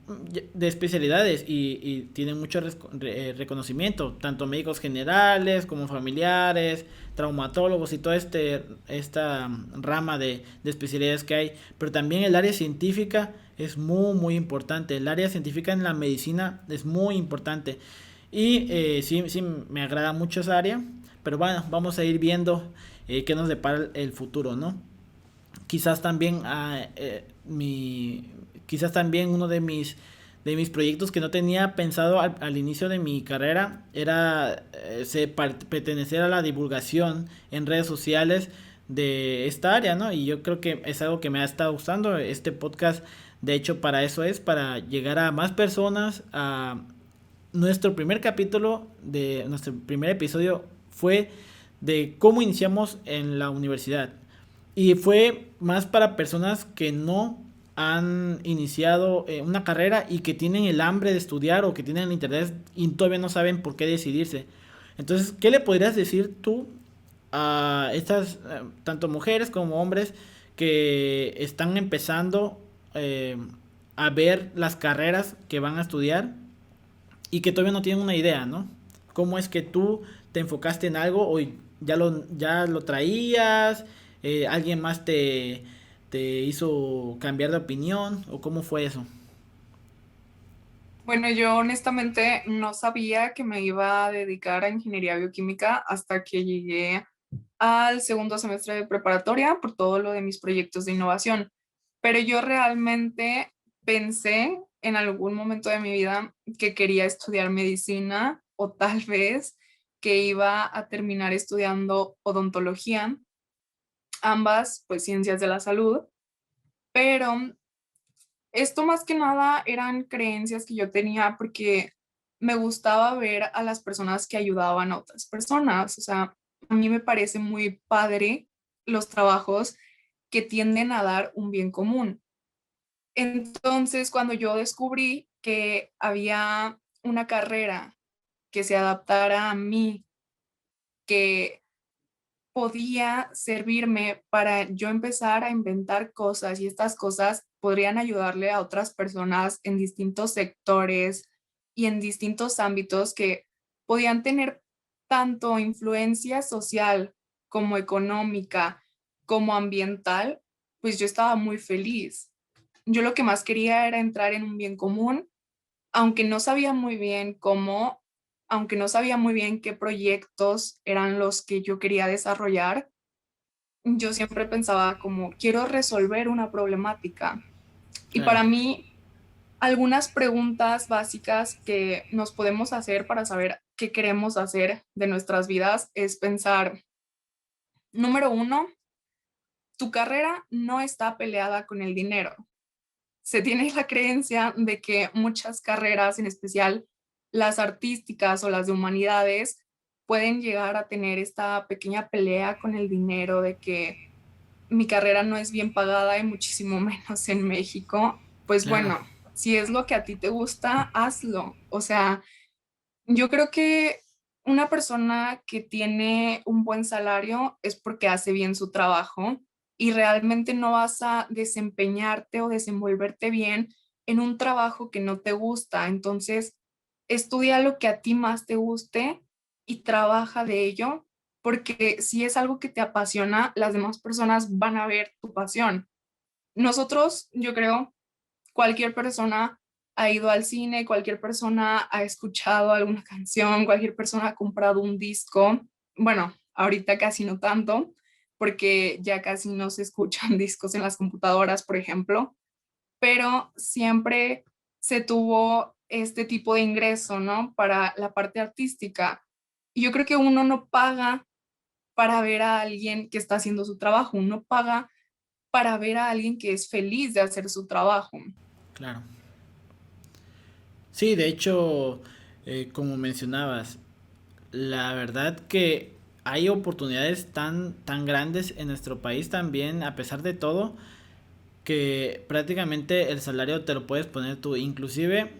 de especialidades y tienen mucho reconocimiento, tanto médicos generales como familiares, traumatólogos y toda esta rama de especialidades que hay. Pero también el área científica es muy importante. El área científica en la medicina es muy importante. Y sí, me agrada mucho esa área. Pero bueno, vamos a ir viendo qué nos depara el futuro, ¿no? Quizás también quizás también uno de mis proyectos que no tenía pensado al inicio de mi carrera era pertenecer a la divulgación en redes sociales de esta área, ¿no? Y yo creo que es algo que me ha estado gustando. Este podcast, de hecho, para eso es, para llegar a más personas. Nuestro primer capítulo de nuestro primer episodio fue de cómo iniciamos en la universidad. Y fue más para personas que no han iniciado una carrera y que tienen el hambre de estudiar o que tienen el interés y todavía no saben por qué decidirse. Entonces, ¿qué le podrías decir tú a estas, tanto mujeres como hombres, que están empezando a ver las carreras que van a estudiar y que todavía no tienen una idea, ¿no? ¿Cómo es que tú te enfocaste en algo o ya lo traías? ¿Alguien más te hizo cambiar de opinión o cómo fue eso? Bueno, yo honestamente no sabía que me iba a dedicar a ingeniería bioquímica hasta que llegué al segundo semestre de preparatoria por todo lo de mis proyectos de innovación. Pero yo realmente pensé en algún momento de mi vida que quería estudiar medicina o tal vez que iba a terminar estudiando odontología, ambas pues ciencias de la salud, pero esto más que nada eran creencias que yo tenía porque me gustaba ver a las personas que ayudaban a otras personas. O sea, a mí me parece muy padre los trabajos que tienden a dar un bien común. Entonces, cuando yo descubrí que había una carrera que se adaptara a mí, que podía servirme para yo empezar a inventar cosas y estas cosas podrían ayudarle a otras personas en distintos sectores y en distintos ámbitos que podían tener tanto influencia social como económica como ambiental, pues yo estaba muy feliz. Yo lo que más quería era entrar en un bien común, aunque no sabía muy bien cómo, aunque no sabía muy bien qué proyectos eran los que yo quería desarrollar, yo siempre pensaba como, quiero resolver una problemática. Y Claro, para mí, algunas preguntas básicas que nos podemos hacer para saber qué queremos hacer de nuestras vidas es pensar, número uno, tu carrera no está peleada con el dinero. Se tiene la creencia de que muchas carreras, en especial las artísticas o las de humanidades, pueden llegar a tener esta pequeña pelea con el dinero de que mi carrera no es bien pagada y muchísimo menos en México. Pues claro. bueno, si es lo que a ti te gusta, hazlo. O sea, yo creo que una persona que tiene un buen salario es porque hace bien su trabajo y realmente no vas a desempeñarte o desenvolverte bien en un trabajo que no te gusta. Entonces, estudia lo que a ti más te guste y trabaja de ello, porque si es algo que te apasiona, las demás personas van a ver tu pasión. Nosotros, yo creo, cualquier persona ha ido al cine, cualquier persona ha escuchado alguna canción, cualquier persona ha comprado un disco. Bueno, ahorita casi no tanto, porque ya casi no se escuchan discos en las computadoras, por ejemplo, pero siempre se tuvo este tipo de ingreso, ¿no? Para la parte artística. Y yo creo que uno no paga para ver a alguien que está haciendo su trabajo, uno paga para ver a alguien que es feliz de hacer su trabajo. Claro. Sí, de hecho, como mencionabas, la verdad que hay oportunidades tan grandes en nuestro país también, a pesar de todo, que prácticamente el salario te lo puedes poner tú. Inclusive,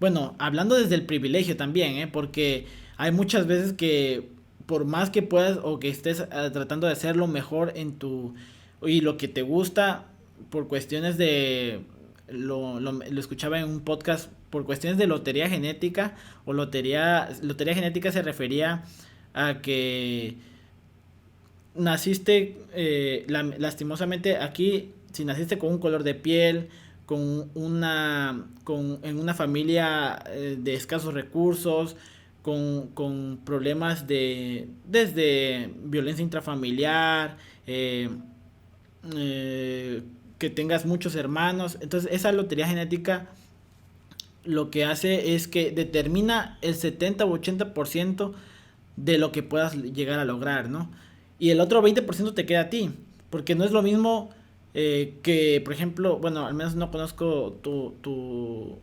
bueno, hablando desde el privilegio también, porque hay muchas veces que por más que puedas o que estés tratando de hacerlo mejor en tu y lo que te gusta por cuestiones de lo escuchaba en un podcast por cuestiones de lotería genética, o lotería genética se refería a que naciste, lastimosamente aquí, si naciste con un color de piel, en una familia de escasos recursos, con problemas desde violencia intrafamiliar, eh, que tengas muchos hermanos. Entonces, esa lotería genética lo que hace es que determina el 70 u 80% de lo que puedas llegar a lograr, ¿no? Y el otro 20% te queda a ti, porque no es lo mismo que, por ejemplo, bueno, al menos no conozco tu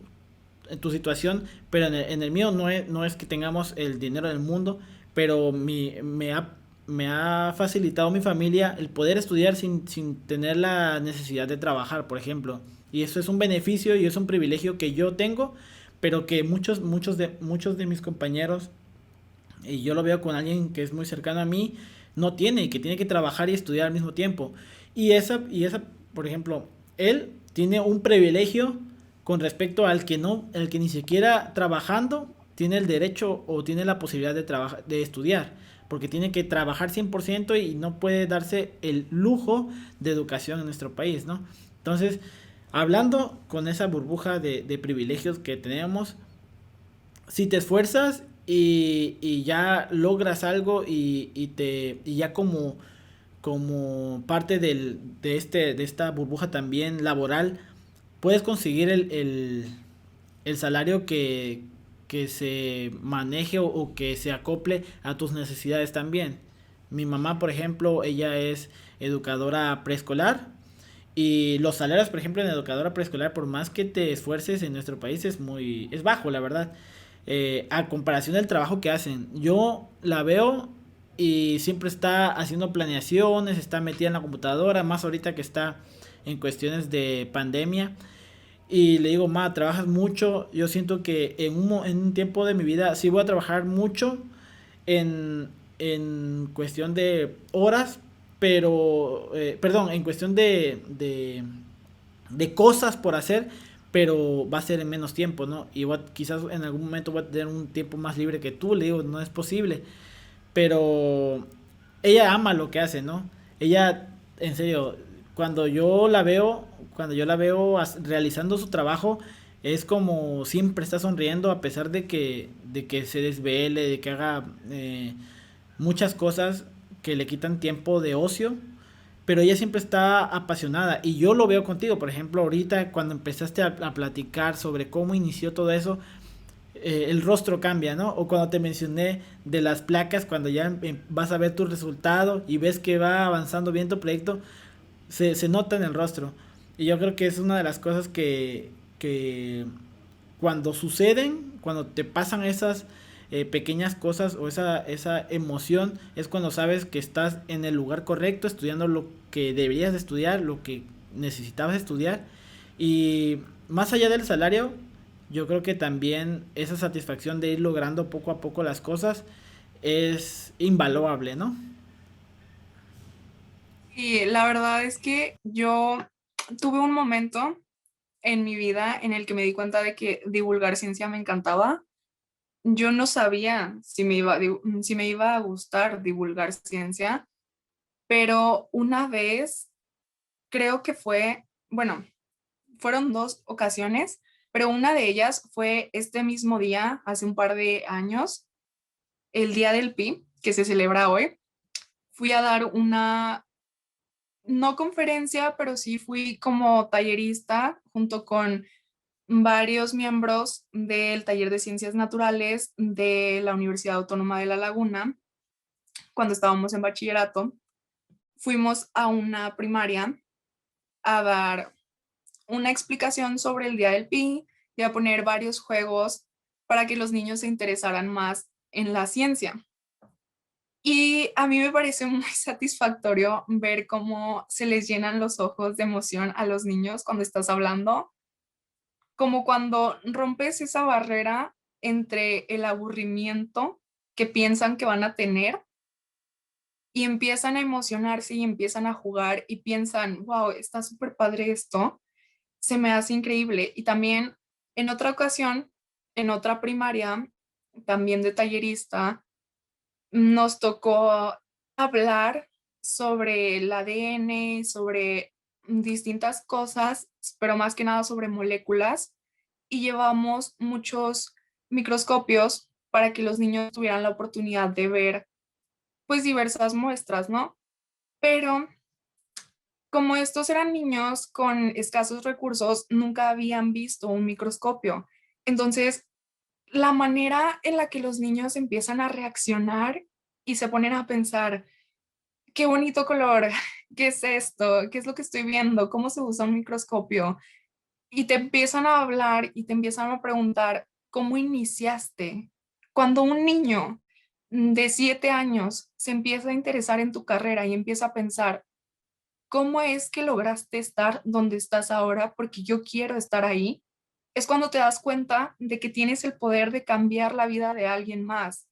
situación, pero en el mío no es que tengamos el dinero del mundo, pero me ha facilitado mi familia el poder estudiar sin tener la necesidad de trabajar, por ejemplo. Y eso es un beneficio y es un privilegio que yo tengo, pero que muchos de mis compañeros, y yo lo veo con alguien que es muy cercano a mí, no tiene, que tiene que trabajar y estudiar al mismo tiempo. Y esa, por ejemplo, él tiene un privilegio con respecto al que no, el que ni siquiera trabajando tiene el derecho o tiene la posibilidad de trabajar, de estudiar, porque tiene que trabajar 100% y no puede darse el lujo de educación en nuestro país, ¿no? Entonces, hablando con esa burbuja de privilegios que tenemos, si te esfuerzas y ya logras algo y ya como parte de esta burbuja también laboral, puedes conseguir el salario que se maneje o que se acople a tus necesidades también. Mi mamá, por ejemplo, ella es educadora preescolar y los salarios, por ejemplo, en educadora preescolar, por más que te esfuerces en nuestro país, es bajo, la verdad. A comparación del trabajo que hacen, yo la veo y siempre está haciendo planeaciones, está metida en la computadora, más ahorita que está en cuestiones de pandemia. Y le digo, ma, trabajas mucho. Yo siento que en un tiempo de mi vida sí voy a trabajar mucho en, en cuestión de horas, pero, perdón, en cuestión de cosas por hacer, pero va a ser en menos tiempo, ¿no? Y quizás en algún momento voy a tener un tiempo más libre que tú, le digo, no es posible, pero ella ama lo que hace, ¿no? Ella, en serio, cuando yo la veo, cuando yo la veo realizando su trabajo, es como siempre está sonriendo a pesar de que se desvele, de que haga muchas cosas que le quitan tiempo de ocio, pero ella siempre está apasionada y yo lo veo contigo, por ejemplo, ahorita cuando empezaste a platicar sobre cómo inició todo eso, el rostro cambia, ¿no? O cuando te mencioné de las placas, cuando ya vas a ver tu resultado y ves que va avanzando bien tu proyecto, se nota en el rostro. Y yo creo que es una de las cosas que cuando suceden, cuando te pasan esas pequeñas cosas o esa emoción, es cuando sabes que estás en el lugar correcto, estudiando lo que deberías de estudiar, lo que necesitabas estudiar. Y más allá del salario, yo creo que también esa satisfacción de ir logrando poco a poco las cosas es invaluable, ¿no? Y la verdad es que yo tuve un momento en mi vida en el que me di cuenta de que divulgar ciencia me encantaba. Yo no sabía si me iba a gustar divulgar ciencia, pero una vez, creo que fue, bueno, fueron dos ocasiones, pero una de ellas fue este mismo día, hace un par de años, el Día del Pi, que se celebra hoy. Fui a dar una, no conferencia, pero sí fui como tallerista junto con varios miembros del taller de ciencias naturales de la Universidad Autónoma de La Laguna cuando estábamos en bachillerato. Fuimos a una primaria a dar una explicación sobre el Día del Pi y a poner varios juegos para que los niños se interesaran más en la ciencia. Y a mí me parece muy satisfactorio ver cómo se les llenan los ojos de emoción a los niños cuando estás hablando, como cuando rompes esa barrera entre el aburrimiento que piensan que van a tener y empiezan a emocionarse y empiezan a jugar y piensan, wow, está súper padre esto. se me hace increíble. Y también en otra ocasión, en otra primaria, también de tallerista, nos tocó hablar sobre el ADN, sobre distintas cosas, pero más que nada sobre moléculas, y llevamos muchos microscopios para que los niños tuvieran la oportunidad de ver pues diversas muestras, ¿no? Pero como estos eran niños con escasos recursos, nunca habían visto un microscopio. Entonces, la manera en la que los niños empiezan a reaccionar y se ponen a pensar, qué bonito color, ¿qué es esto? ¿Qué es lo que estoy viendo? ¿Cómo se usa un microscopio? Y te empiezan a hablar y te empiezan a preguntar, ¿cómo iniciaste? Cuando un niño de 7 años se empieza a interesar en tu carrera y empieza a pensar, ¿cómo es que lograste estar donde estás ahora? Porque yo quiero estar ahí. Es cuando te das cuenta de que tienes el poder de cambiar la vida de alguien más,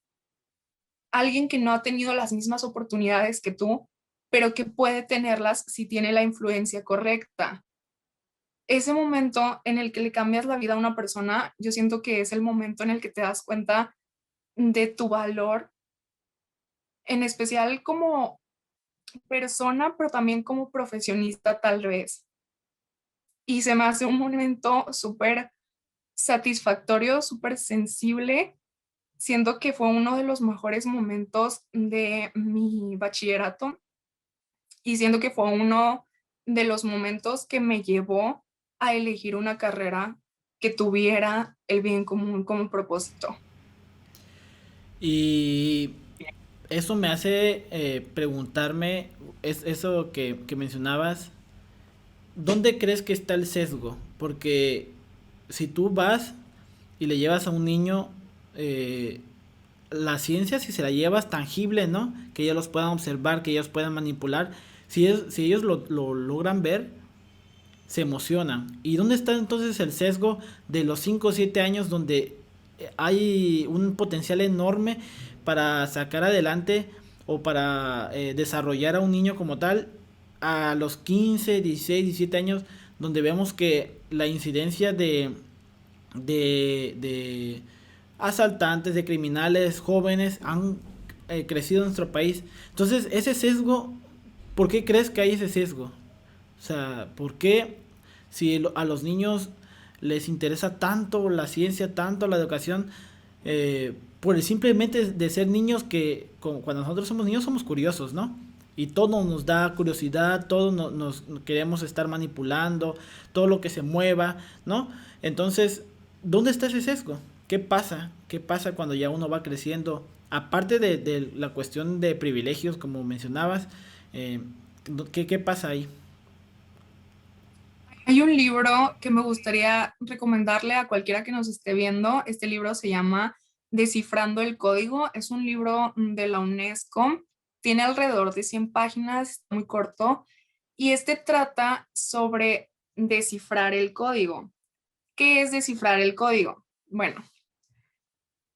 alguien que no ha tenido las mismas oportunidades que tú, pero que puede tenerlas si tiene la influencia correcta. Ese momento en el que le cambias la vida a una persona, yo siento que es el momento en el que te das cuenta de tu valor, en especial como persona, pero también como profesionista tal vez. Y se me hace un momento súper satisfactorio, súper sensible. Siento que fue uno de los mejores momentos de mi bachillerato y siento que fue uno de los momentos que me llevó a elegir una carrera que tuviera el bien común como propósito. Y eso me hace preguntarme, eso que mencionabas, ¿dónde crees que está el sesgo? Porque si tú vas y le llevas a un niño eh, la ciencia, si se la llevas tangible, ¿no? Que ellos los puedan observar, que ellos puedan manipular, si ellos lo logran ver, se emocionan. ¿Y dónde está entonces el sesgo de los 5 o 7 años donde hay un potencial enorme para sacar adelante o para desarrollar a un niño como tal a los 15 16 17 años donde vemos que la incidencia de asaltantes, de criminales jóvenes han crecido en nuestro país? Entonces, ese sesgo, ¿por qué crees que hay ese sesgo? O sea, ¿por qué si a los niños les interesa tanto la ciencia, tanto la educación, por el simplemente de ser niños que cuando nosotros somos niños somos curiosos, ¿no? Y todo nos da curiosidad, todo nos queremos estar manipulando, todo lo que se mueva, ¿no? Entonces, ¿dónde está ese sesgo? ¿Qué pasa? ¿Qué pasa cuando ya uno va creciendo? Aparte de la cuestión de privilegios, como mencionabas, eh, ¿qué pasa ahí? Hay un libro que me gustaría recomendarle a cualquiera que nos esté viendo. Este libro se llama Descifrando el Código. Es un libro de la UNESCO. Tiene alrededor de 100 páginas, está muy corto. Y este trata sobre descifrar el código. ¿Qué es descifrar el código? Bueno,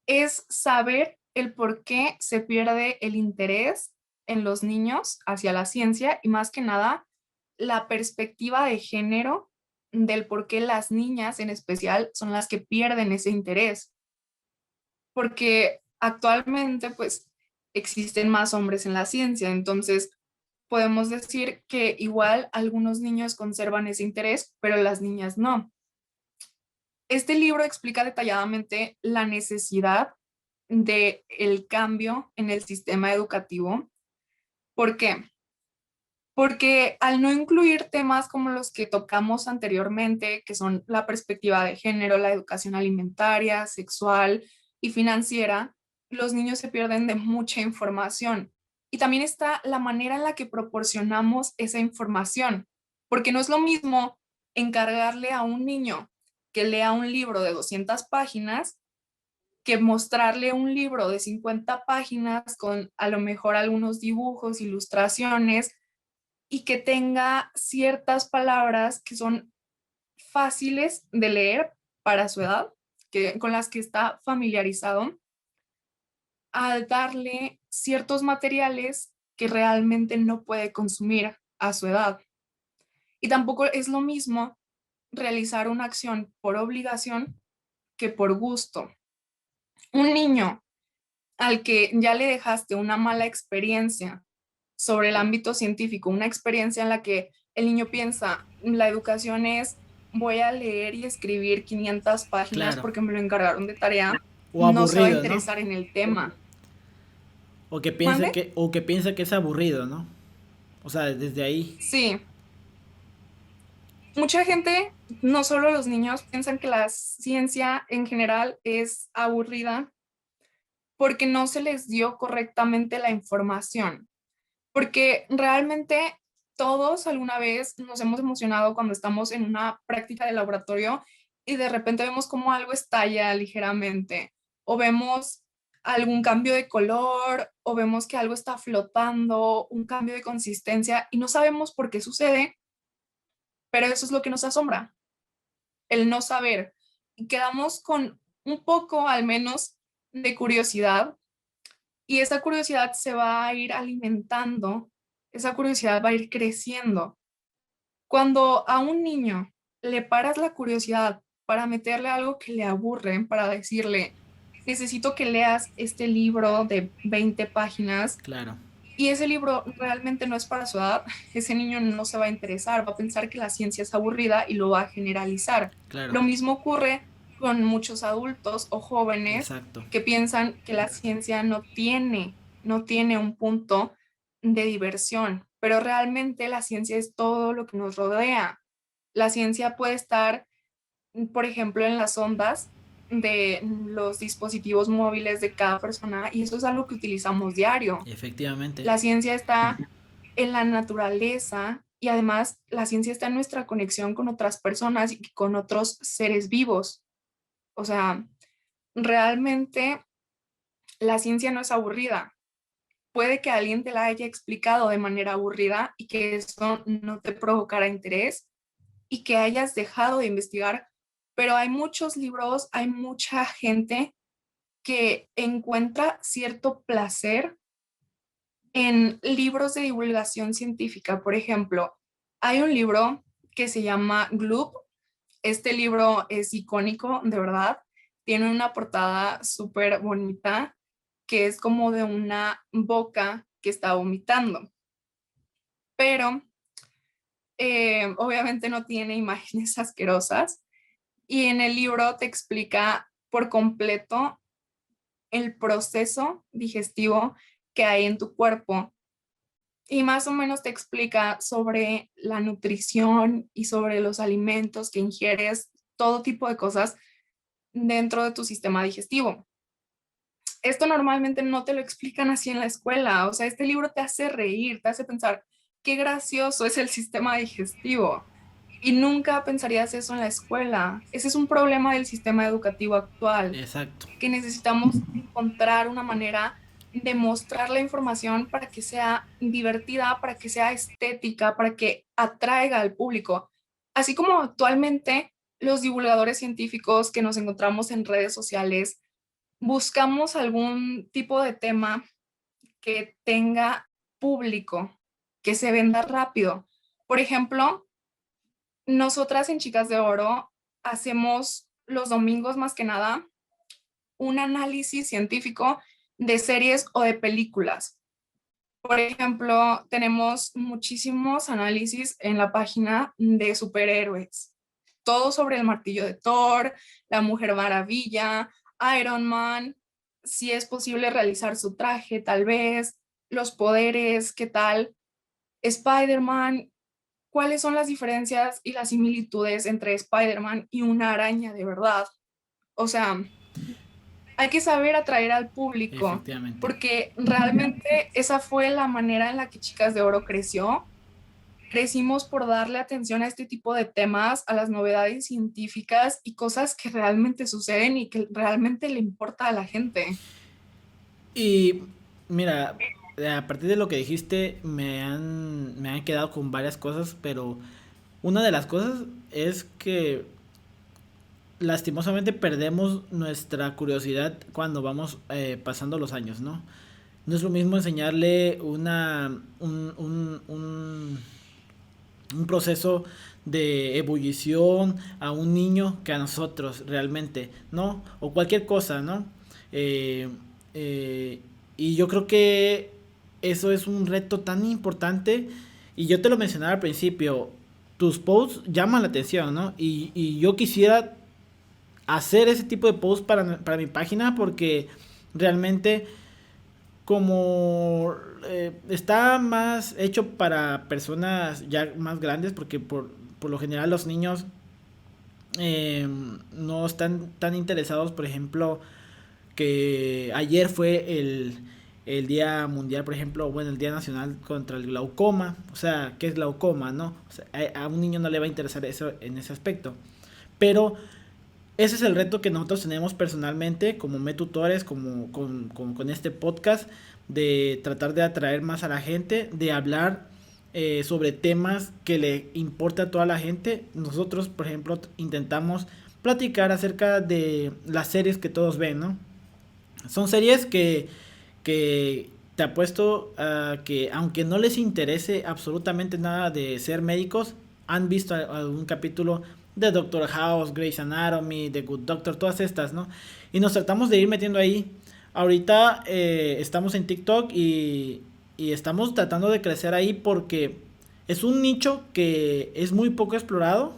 es saber el por qué se pierde el interés en los niños hacia la ciencia y más que nada la perspectiva de género del por qué las niñas en especial son las que pierden ese interés. Porque actualmente pues existen más hombres en la ciencia, entonces podemos decir que igual algunos niños conservan ese interés, pero las niñas no. Este libro explica detalladamente la necesidad de el cambio en el sistema educativo. ¿Por qué? Porque al no incluir temas como los que tocamos anteriormente, que son la perspectiva de género, la educación alimentaria, sexual y financiera, los niños se pierden de mucha información. Y también está la manera en la que proporcionamos esa información, porque no es lo mismo encargarle a un niño que lea un libro de 200 páginas que mostrarle un libro de 50 páginas con a lo mejor algunos dibujos, ilustraciones y que tenga ciertas palabras que son fáciles de leer para su edad, con las que está familiarizado, al darle ciertos materiales que realmente no puede consumir a su edad. Y tampoco es lo mismo realizar una acción por obligación que por gusto. Un niño al que ya le dejaste una mala experiencia sobre el ámbito científico, una experiencia en la que el niño piensa, la educación es voy a leer y escribir 500 páginas Claro. porque me lo encargaron de tarea, O no se va a aburrido, ¿no? interesar en el tema. O ¿Mande? que piensa que es aburrido, ¿no? O sea, desde ahí. Sí, mucha gente, no solo los niños, piensan que la ciencia en general es aburrida porque no se les dio correctamente la información. Porque realmente todos alguna vez nos hemos emocionado cuando estamos en una práctica de laboratorio y de repente vemos como algo estalla ligeramente o vemos algún cambio de color o vemos que algo está flotando, un cambio de consistencia y no sabemos por qué sucede, pero eso es lo que nos asombra, el no saber. Y quedamos con un poco al menos de curiosidad y esa curiosidad se va a ir alimentando, esa curiosidad va a ir creciendo. Cuando a un niño le paras la curiosidad para meterle algo que le aburre, para decirle, necesito que leas este libro de 20 páginas Claro, y ese libro realmente no es para su edad, ese niño no se va a interesar, va a pensar que la ciencia es aburrida y lo va a generalizar. claro. Lo mismo ocurre con muchos adultos o jóvenes Exacto. que piensan que la ciencia no tiene un punto de diversión, pero realmente la ciencia es todo lo que nos rodea. La ciencia puede estar, por ejemplo, en las ondas de los dispositivos móviles de cada persona y eso es algo que utilizamos diario. Efectivamente. La ciencia está en la naturaleza y además la ciencia está en nuestra conexión con otras personas y con otros seres vivos. O sea, realmente la ciencia no es aburrida. Puede que alguien te la haya explicado de manera aburrida y que eso no te provocara interés y que hayas dejado de investigar, pero hay muchos libros, hay mucha gente que encuentra cierto placer en libros de divulgación científica. Por ejemplo, hay un libro que se llama Gloop. Este libro es icónico, de verdad. Tiene una portada súper bonita que es como de una boca que está vomitando, pero obviamente no tiene imágenes asquerosas y en el libro te explica por completo el proceso digestivo que hay en tu cuerpo y más o menos te explica sobre la nutrición y sobre los alimentos que ingieres, todo tipo de cosas dentro de tu sistema digestivo. Esto normalmente no te lo explican así en la escuela, o sea, este libro te hace reír, te hace pensar, qué gracioso es el sistema digestivo. Y nunca pensarías eso en la escuela. Ese es un problema del sistema educativo actual, Exacto. que necesitamos encontrar una manera de mostrar la información para que sea divertida, para que sea estética, para que atraiga al público. Así como actualmente los divulgadores científicos que nos encontramos en redes sociales buscamos algún tipo de tema que tenga público, que se venda rápido. Por ejemplo, nosotras en Chicas de Oro hacemos los domingos más que nada un análisis científico de series o de películas. Por ejemplo, tenemos muchísimos análisis en la página de superhéroes. Todo sobre el martillo de Thor, la Mujer Maravilla, Iron Man, si es posible realizar su traje, tal vez, los poderes, qué tal, Spider-Man, cuáles son las diferencias y las similitudes entre Spider-Man y una araña de verdad. O sea, hay que saber atraer al público, Efectivamente. porque realmente esa fue la manera en la que Chicas de Oro creció. Crecimos por darle atención a este tipo de temas, a las novedades científicas y cosas que realmente suceden y que realmente le importa a la gente. Y mira, a partir de lo que dijiste, me han quedado con varias cosas, pero una de las cosas es que lastimosamente perdemos nuestra curiosidad cuando vamos pasando los años, ¿no? No es lo mismo enseñarle un proceso de ebullición a un niño que a nosotros realmente, ¿no? O cualquier cosa, ¿no? Eh, eh, y yo creo que eso es un reto tan importante. Y yo te lo mencionaba al principio, tus posts llaman la atención, ¿no? Y yo quisiera hacer ese tipo de posts para mi página porque realmente como está más hecho para personas ya más grandes, porque por lo general los niños no están tan interesados, por ejemplo, que ayer fue el Día Mundial, por ejemplo, bueno, el Día Nacional contra el Glaucoma, o sea, ¿qué es glaucoma, no? O sea, a un niño no le va a interesar eso en ese aspecto, pero ese es el reto que nosotros tenemos personalmente como metutores, con este podcast, de tratar de atraer más a la gente, de hablar sobre temas que le importa a toda la gente. Nosotros, por ejemplo, intentamos platicar acerca de las series que todos ven, ¿no? Son series que te apuesto a que aunque no les interese absolutamente nada de ser médicos, han visto algún capítulo de Doctor House, Grey's Anatomy, The Good Doctor, todas estas, ¿no? Y nos tratamos de ir metiendo ahí. Ahorita estamos en TikTok y estamos tratando de crecer ahí porque es un nicho que es muy poco explorado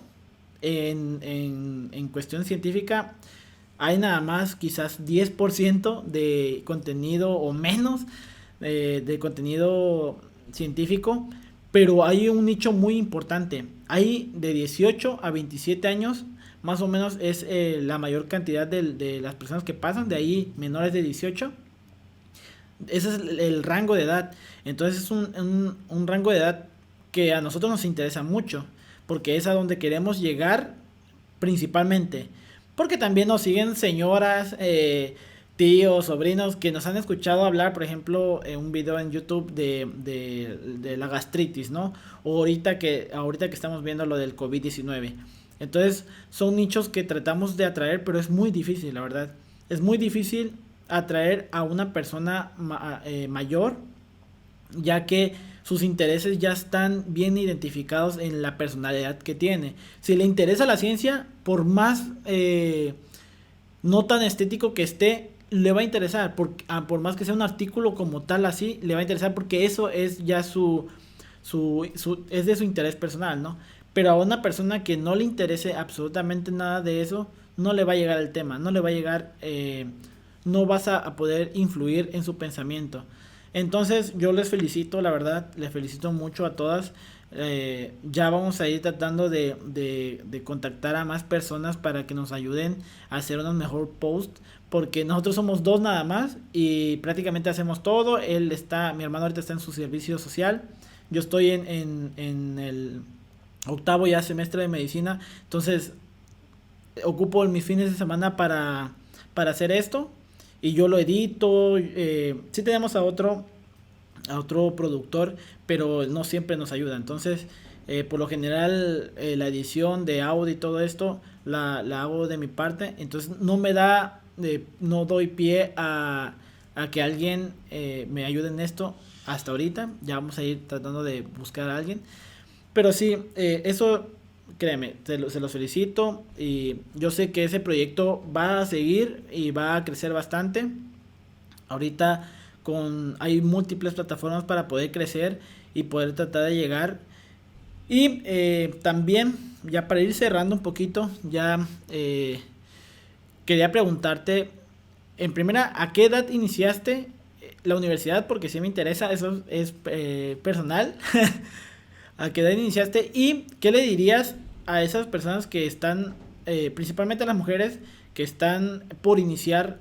en cuestión científica. Hay nada más quizás 10% de contenido o menos de contenido científico, pero hay un nicho muy importante. Hay de 18 a 27 años, más o menos es la mayor cantidad de las personas que pasan, de ahí menores de 18. Ese es el rango de edad. Entonces es un rango de edad que a nosotros nos interesa mucho, porque es a donde queremos llegar principalmente. Porque también nos siguen señoras, tíos, sobrinos que nos han escuchado hablar, por ejemplo, en un video en YouTube de la gastritis, ¿no? O ahorita que estamos viendo lo del COVID-19. Entonces, son nichos que tratamos de atraer, pero es muy difícil, la verdad. Es muy difícil atraer a una persona mayor, ya que sus intereses ya están bien identificados en la personalidad que tiene. Si le interesa la ciencia, por más no tan estético que esté, le va a interesar, por más que sea un artículo como tal así, le va a interesar porque eso es ya es de su interés personal, ¿no? Pero a una persona que no le interese absolutamente nada de eso, no le va a llegar el tema, no le va a llegar, no vas a poder influir en su pensamiento. Entonces yo les felicito, la verdad, les felicito mucho a todas. Ya vamos a ir tratando de contactar a más personas para que nos ayuden a hacer unos mejor posts, porque nosotros somos dos nada más y prácticamente hacemos todo. Mi hermano ahorita está en su servicio social, yo estoy en el octavo ya semestre de medicina, entonces ocupo mis fines de semana para hacer esto y yo lo edito. Sí tenemos a otro productor, pero no siempre nos ayuda. Entonces, por lo general, la edición de audio y todo esto la hago de mi parte. Entonces, no doy pie a que alguien me ayude en esto hasta ahorita. Ya vamos a ir tratando de buscar a alguien. Pero sí, eso, créeme, se los felicito. Y yo sé que ese proyecto va a seguir y va a crecer bastante. Ahorita hay múltiples plataformas para poder crecer y poder tratar de llegar. Y también, ya para ir cerrando un poquito, ya quería preguntarte, en primera, ¿a qué edad iniciaste la universidad? Porque sí me interesa, eso es personal. ¿A qué edad iniciaste? ¿Y qué le dirías a esas personas que están, principalmente a las mujeres, que están por iniciar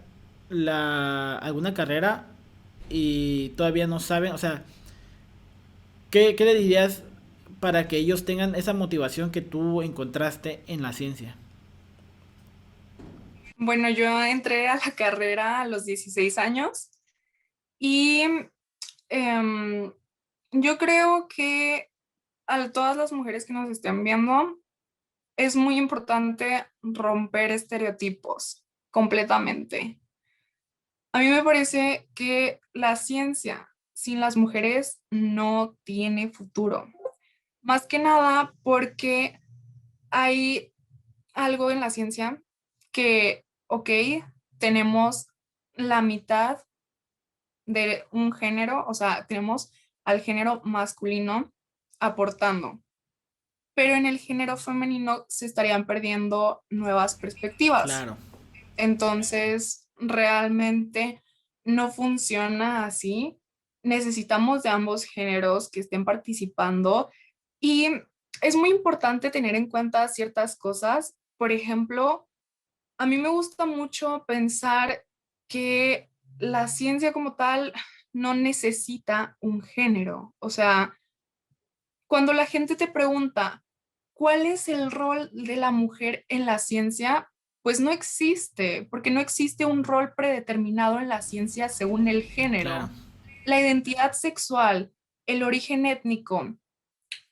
alguna carrera y todavía no saben? O sea, ¿qué le dirías para que ellos tengan esa motivación que tú encontraste en la ciencia? Bueno, yo entré a la carrera a los 16 años y em, yo creo que a todas las mujeres que nos estén viendo, es muy importante romper estereotipos completamente. A mí me parece que la ciencia sin las mujeres no tiene futuro. Más que nada porque hay algo en la ciencia que, ok, tenemos la mitad de un género, o sea, tenemos al género masculino aportando, pero en el género femenino se estarían perdiendo nuevas perspectivas. Claro, Entonces, realmente no funciona así. Necesitamos de ambos géneros que estén participando y es muy importante tener en cuenta ciertas cosas. Por ejemplo, a mí me gusta mucho pensar que la ciencia como tal no necesita un género. O sea, cuando la gente te pregunta, ¿cuál es el rol de la mujer en la ciencia? Pues no existe, porque no existe un rol predeterminado en la ciencia según el claro, género. La identidad sexual, el origen étnico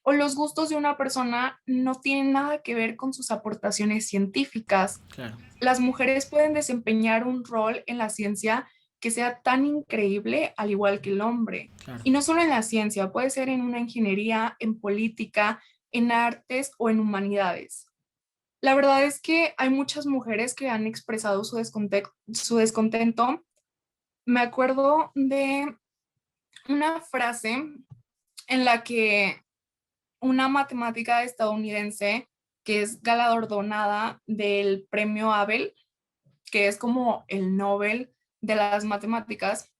o los gustos de una persona no tienen nada que ver con sus aportaciones científicas. claro, Las mujeres pueden desempeñar un rol en la ciencia que sea tan increíble al igual que el hombre. claro. Y no solo en la ciencia, puede ser en una ingeniería, en política, en artes o en humanidades. La verdad es que hay muchas mujeres que han expresado su descontento. Me acuerdo de una frase en la que una matemática estadounidense que es galardonada del premio Abel, que es como el Nobel de las matemáticas,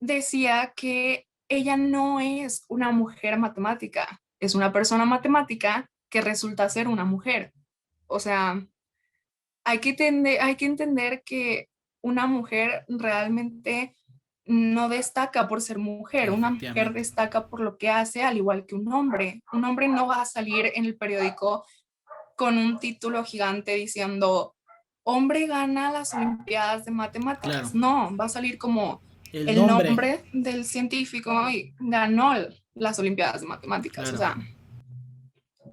decía que ella no es una mujer matemática, es una persona matemática que resulta ser una mujer. O sea, hay que entender que una mujer realmente no destaca por ser mujer, una mujer Efectivamente. destaca por lo que hace, al igual que un hombre. Un hombre no va a salir en el periódico con un título gigante diciendo, hombre gana las Olimpiadas de Claro. Matemáticas. No, va a salir como El el nombre, nombre del científico y ganó las Olimpiadas de Matemáticas. O claro. sea,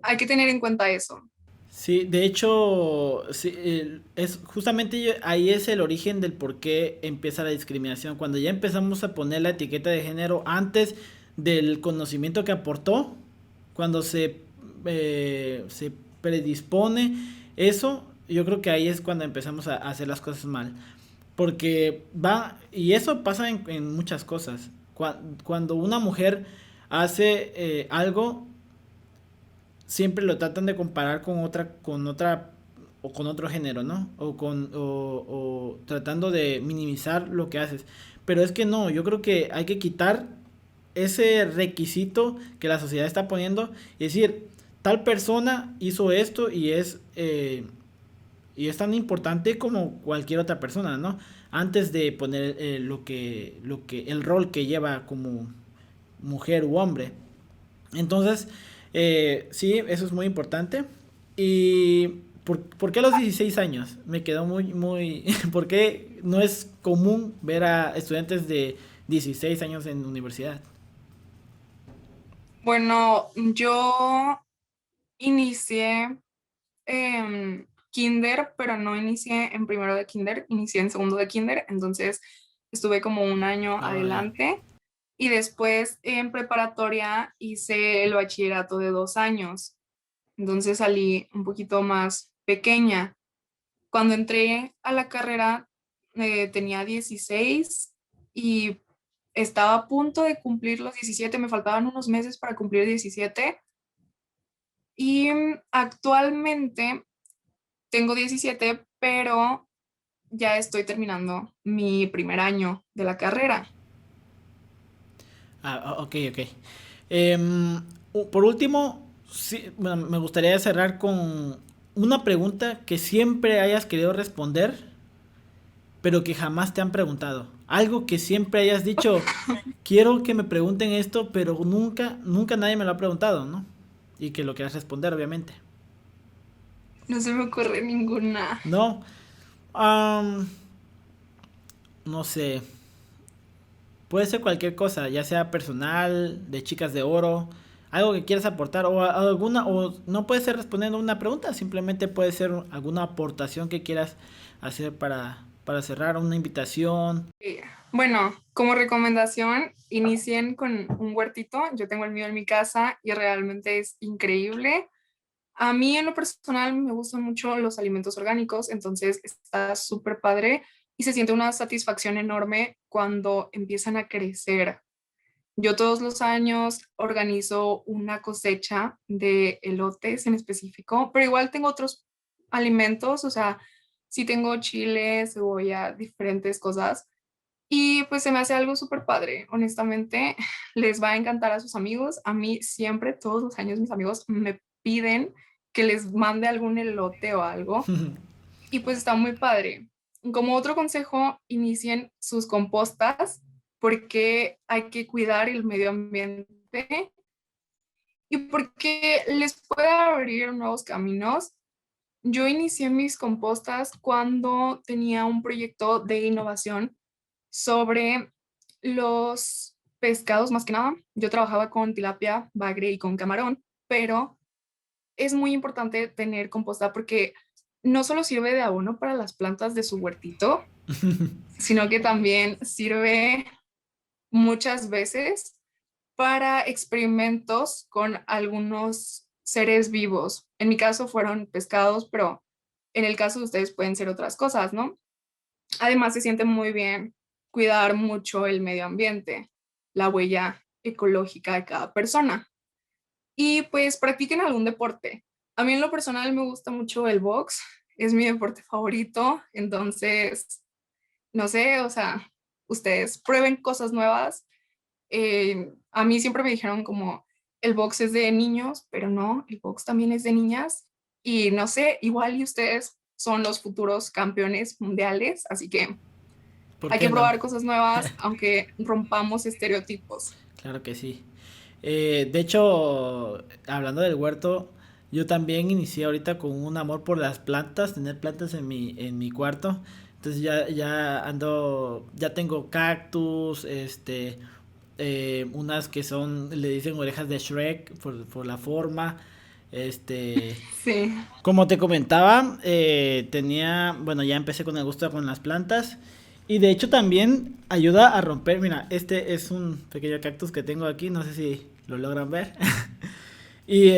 hay que tener en cuenta eso. Sí, de hecho, sí, es justamente ahí es el origen del por qué empieza la discriminación. Cuando ya empezamos a poner la etiqueta de género antes del conocimiento que aportó, cuando se predispone eso, yo creo que ahí es cuando empezamos a hacer las cosas mal. Porque y eso pasa en muchas cosas. Cuando una mujer hace algo, siempre lo tratan de comparar con otra o con otro género, ¿no? O tratando de minimizar lo que haces. Pero es que no, yo creo que hay que quitar ese requisito que la sociedad está poniendo y decir, tal persona hizo esto y es tan importante como cualquier otra persona, ¿no? Antes de poner el rol que lleva como mujer u hombre. Entonces, sí, eso es muy importante. ¿Y por qué a los 16 años? Me quedó muy... ¿Por qué no es común ver a estudiantes de 16 años en universidad? Bueno, yo inicié en kinder, pero no inicié en primero de kinder, inicié en segundo de kinder, entonces estuve como un año Oh, ya. adelante y después en preparatoria hice el bachillerato de 2 años, entonces salí un poquito más pequeña. Cuando entré a la carrera tenía 16 y estaba a punto de cumplir los 17, me faltaban unos meses para cumplir 17 y actualmente tengo 17, pero ya estoy terminando mi primer año de la carrera. Ok, ok. Por último, sí, bueno, me gustaría cerrar con una pregunta que siempre hayas querido responder, pero que jamás te han preguntado. Algo que siempre hayas dicho, quiero que me pregunten esto, pero nunca nadie me lo ha preguntado, ¿no? Y que lo quieras responder, obviamente. No se me ocurre ninguna. No, am, no sé. Puede ser cualquier cosa, ya sea personal, de chicas de oro, algo que quieras aportar, o no puede ser respondiendo una pregunta, simplemente puede ser alguna aportación que quieras hacer para cerrar, una invitación. Bueno, como recomendación, inicien con un huertito. Yo tengo el mío en mi casa y realmente es increíble. A mí en lo personal me gustan mucho los alimentos orgánicos, entonces está súper padre y se siente una satisfacción enorme cuando empiezan a crecer. Yo todos los años organizo una cosecha de elotes en específico, pero igual tengo otros alimentos, o sea, sí tengo chile, cebolla, diferentes cosas. Y pues se me hace algo súper padre, honestamente, les va a encantar a sus amigos. A mí siempre, todos los años, mis amigos me piden que les mande algún elote o algo y pues está muy padre. Como otro consejo, inicien sus compostas porque hay que cuidar el medio ambiente y porque les puede abrir nuevos caminos. Yo inicié mis compostas cuando tenía un proyecto de innovación sobre los pescados, más que nada. Yo trabajaba con tilapia, bagre y con camarón, pero es muy importante tener composta porque no solo sirve de abono para las plantas de su huertito, sino que también sirve muchas veces para experimentos con algunos seres vivos. En mi caso fueron pescados, pero en el caso de ustedes pueden ser otras cosas, ¿no? Además, se siente muy bien cuidar mucho el medio ambiente, la huella ecológica de cada persona. Y pues practiquen algún deporte. A mí en lo personal me gusta mucho el box, es mi deporte favorito, entonces, no sé, o sea, ustedes prueben cosas nuevas. A mí siempre me dijeron como el box es de niños, pero no, el box también es de niñas. Y no sé, igual y ustedes son los futuros campeones mundiales, así que ¿Por hay que qué no? probar cosas nuevas, aunque rompamos estereotipos. Claro que sí. De hecho, hablando del huerto, yo también inicié ahorita con un amor por las plantas, tener plantas en mi cuarto. Entonces ya ando, ya tengo cactus, unas que son, le dicen orejas de Shrek por la forma. Este, Sí. como te comentaba, tenía, bueno, ya empecé con el gusto con las plantas. Y de hecho también ayuda a romper, mira, este es un pequeño cactus que tengo aquí, no sé si lo logran ver. Y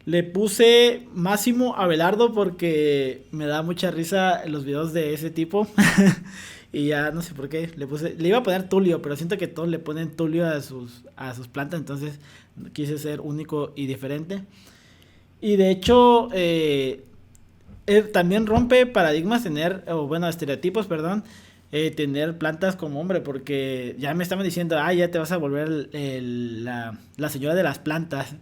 le puse Máximo Abelardo porque me da mucha risa los videos de ese tipo. Y ya no sé por qué le iba a poner Tulio, pero siento que todos le ponen Tulio a sus plantas, entonces quise ser único y diferente. Y de hecho, también rompe paradigmas tener, o bueno, estereotipos, perdón, tener plantas como hombre, porque ya me estaban diciendo, ah, ya te vas a volver la señora de las plantas,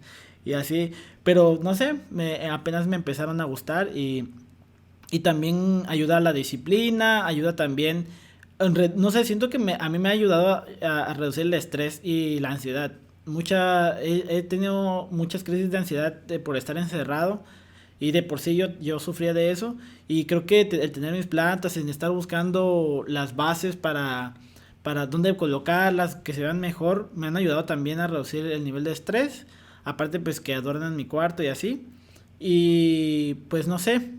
y así, pero no sé, apenas me empezaron a gustar y también ayuda a la disciplina, ayuda también, no sé, siento que a mí me ha ayudado a reducir el estrés y la ansiedad. He tenido muchas crisis de ansiedad por estar encerrado y de por sí yo sufría de eso y creo que el tener mis plantas, en estar buscando las bases para dónde colocarlas, que se vean mejor, me han ayudado también a reducir el nivel de estrés. Aparte pues que adornan mi cuarto y así. Y pues no sé,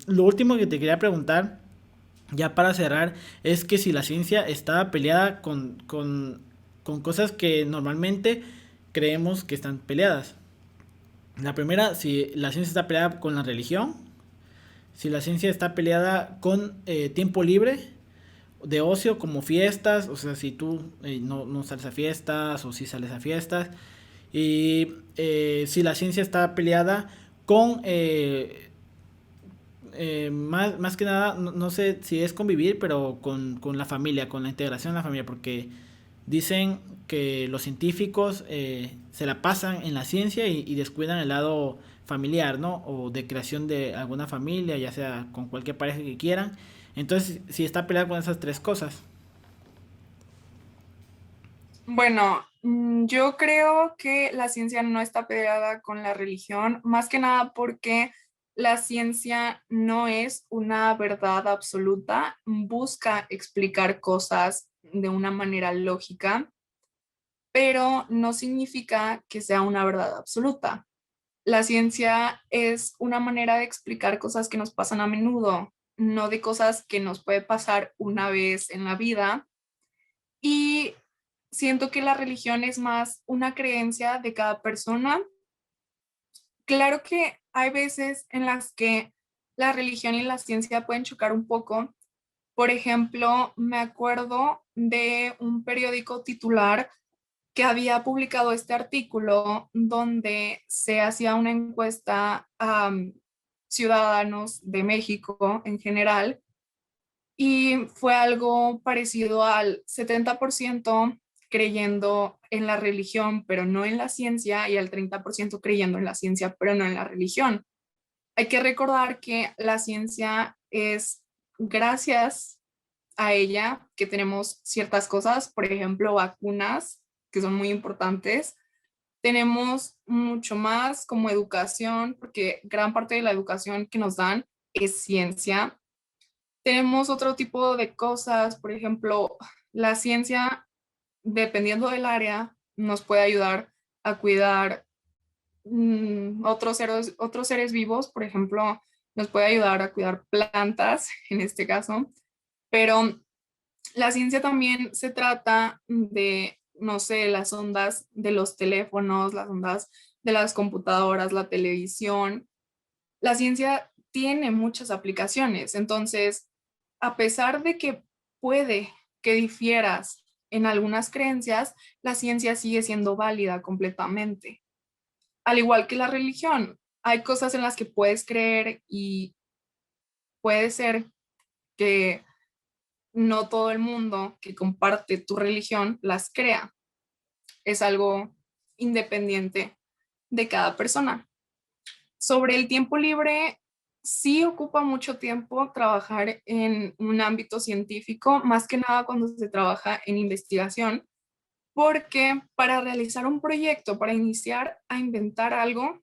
lo último que te quería preguntar, ya para cerrar, es que si la ciencia está peleada con cosas que normalmente creemos que están peleadas. La primera, si la ciencia está peleada con la religión, si la ciencia está peleada con tiempo libre de ocio como fiestas, o sea, si tú no sales a fiestas o si sales a fiestas, y si la ciencia está peleada con más que nada, no sé si es convivir, pero con la familia, con la integración en la familia, porque dicen que los científicos se la pasan en la ciencia y descuidan el lado familiar, ¿no? O de creación de alguna familia, ya sea con cualquier pareja que quieran. Entonces, si está peleado con esas tres cosas. Bueno, yo creo que la ciencia no está peleada con la religión, más que nada porque la ciencia no es una verdad absoluta, busca explicar cosas de una manera lógica, pero no significa que sea una verdad absoluta. La ciencia es una manera de explicar cosas que nos pasan a menudo, no de cosas que nos puede pasar una vez en la vida. Y siento que la religión es más una creencia de cada persona Claro que hay veces en las que la religión y la ciencia pueden chocar un poco. Por ejemplo, me acuerdo de un periódico titular que había publicado este artículo donde se hacía una encuesta a ciudadanos de México en general y fue algo parecido al 70% creyendo en la religión, pero no en la ciencia, y al 30% creyendo en la ciencia, pero no en la religión. Hay que recordar que la ciencia es gracias a ella que tenemos ciertas cosas, por ejemplo, vacunas, que son muy importantes. Tenemos mucho más como educación, porque gran parte de la educación que nos dan es ciencia. Tenemos otro tipo de cosas, por ejemplo, la ciencia, dependiendo del área, nos puede ayudar a cuidar otros seres vivos, por ejemplo, nos puede ayudar a cuidar plantas, en este caso, pero la ciencia también se trata de, no sé, las ondas de los teléfonos, las ondas de las computadoras, la televisión. La ciencia tiene muchas aplicaciones, entonces, a pesar de que puede que difieras en algunas creencias, la ciencia sigue siendo válida completamente. Al igual que la religión, hay cosas en las que puedes creer y puede ser que no todo el mundo que comparte tu religión las crea. Es algo independiente de cada persona. Sobre el tiempo libre, sí ocupa mucho tiempo trabajar en un ámbito científico, más que nada cuando se trabaja en investigación, porque para realizar un proyecto, para iniciar a inventar algo,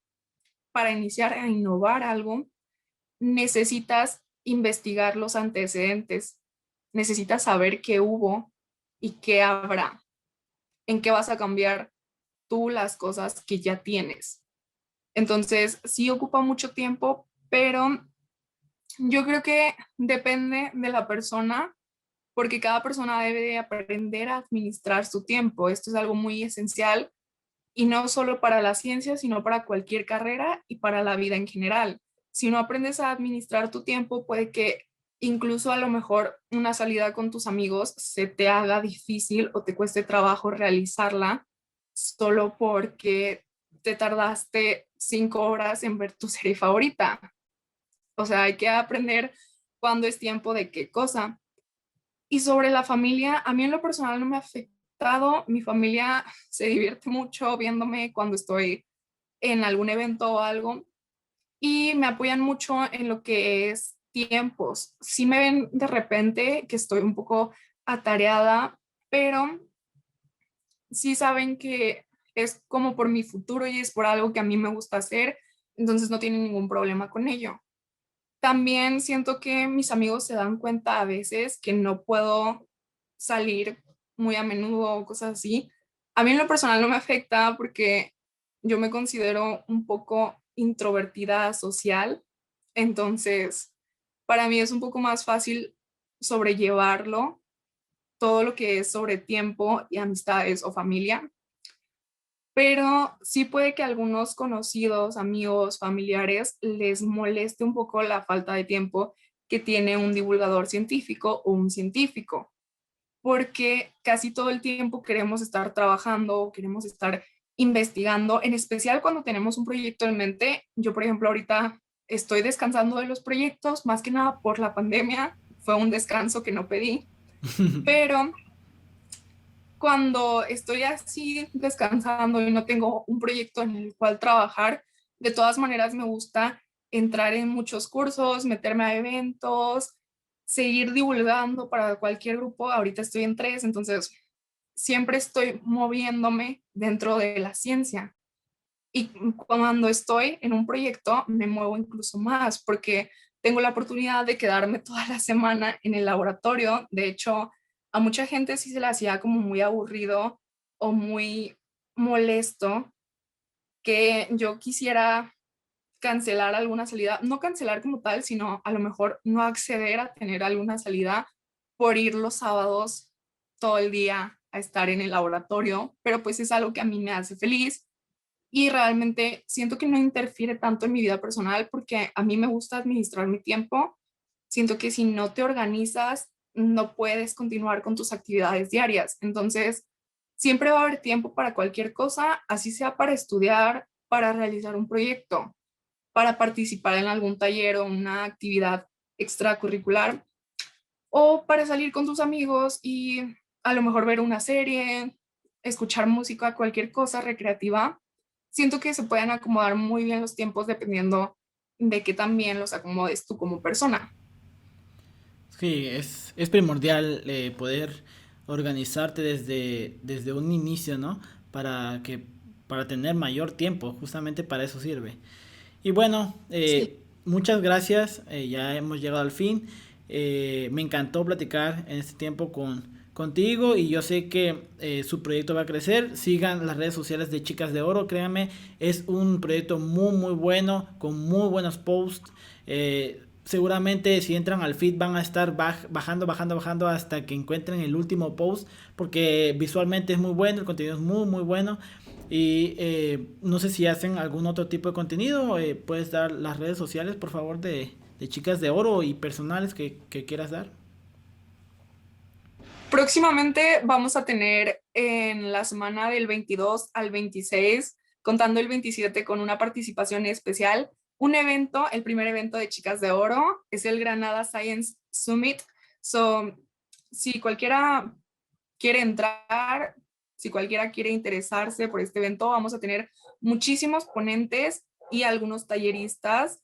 para iniciar a innovar algo, necesitas investigar los antecedentes, necesitas saber qué hubo y qué habrá, en qué vas a cambiar tú las cosas que ya tienes. Entonces, sí ocupa mucho tiempo, pero yo creo que depende de la persona, porque cada persona debe de aprender a administrar su tiempo. Esto es algo muy esencial y no solo para la ciencia, sino para cualquier carrera y para la vida en general. Si no aprendes a administrar tu tiempo, puede que incluso a lo mejor una salida con tus amigos se te haga difícil o te cueste trabajo realizarla solo porque te tardaste 5 horas en ver tu serie favorita. O sea, hay que aprender cuándo es tiempo de qué cosa. Y sobre la familia, a mí en lo personal no me ha afectado. Mi familia se divierte mucho viéndome cuando estoy en algún evento o algo y me apoyan mucho en lo que es tiempos. Sí me ven de repente que estoy un poco atareada, pero sí saben que es como por mi futuro y es por algo que a mí me gusta hacer, entonces no tienen ningún problema con ello. También siento que mis amigos se dan cuenta a veces que no puedo salir muy a menudo o cosas así. A mí en lo personal no me afecta porque yo me considero un poco introvertida social, entonces para mí es un poco más fácil sobrellevarlo, todo lo que es sobre tiempo y amistades o familia, pero sí puede que a algunos conocidos, amigos, familiares les moleste un poco la falta de tiempo que tiene un divulgador científico o un científico, porque casi todo el tiempo queremos estar trabajando, queremos estar investigando, en especial cuando tenemos un proyecto en mente. Yo, por ejemplo, ahorita estoy descansando de los proyectos, más que nada por la pandemia, fue un descanso que no pedí, pero cuando estoy así descansando y no tengo un proyecto en el cual trabajar, de todas maneras me gusta entrar en muchos cursos, meterme a eventos, seguir divulgando para cualquier grupo. Ahorita estoy en 3, entonces siempre estoy moviéndome dentro de la ciencia. Y cuando estoy en un proyecto me muevo incluso más porque tengo la oportunidad de quedarme toda la semana en el laboratorio. De hecho, a mucha gente sí se le hacía como muy aburrido o muy molesto que yo quisiera cancelar alguna salida, no cancelar como tal, sino a lo mejor no acceder a tener alguna salida por ir los sábados todo el día a estar en el laboratorio, pero pues es algo que a mí me hace feliz y realmente siento que no interfiere tanto en mi vida personal porque a mí me gusta administrar mi tiempo. Siento que si no te organizas, no puedes continuar con tus actividades diarias. Entonces, siempre va a haber tiempo para cualquier cosa, así sea para estudiar, para realizar un proyecto, para participar en algún taller o una actividad extracurricular, o para salir con tus amigos y a lo mejor ver una serie, escuchar música, cualquier cosa recreativa. Siento que se pueden acomodar muy bien los tiempos dependiendo de que también los acomodes tú como persona. Sí, es primordial poder organizarte desde un inicio, ¿no? Para que, para tener mayor tiempo, justamente para eso sirve. Y bueno, Sí. muchas gracias, ya hemos llegado al fin. Me encantó platicar en este tiempo contigo y yo sé que su proyecto va a crecer. Sigan las redes sociales de Chicas de Oro, créanme, es un proyecto muy muy bueno, con muy buenos posts. Seguramente si entran al feed van a estar bajando hasta que encuentren el último post porque visualmente es muy bueno, el contenido es muy muy bueno. Y no sé si hacen algún otro tipo de contenido. Puedes dar las redes sociales, por favor, de Chicas de Oro y personales que quieras dar. Próximamente vamos a tener en la semana del 22 al 26, contando el 27 con una participación especial, un evento, el primer evento de Chicas de Oro, es el Granada Science Summit. So, si cualquiera quiere entrar, si cualquiera quiere interesarse por este evento, vamos a tener muchísimos ponentes y algunos talleristas.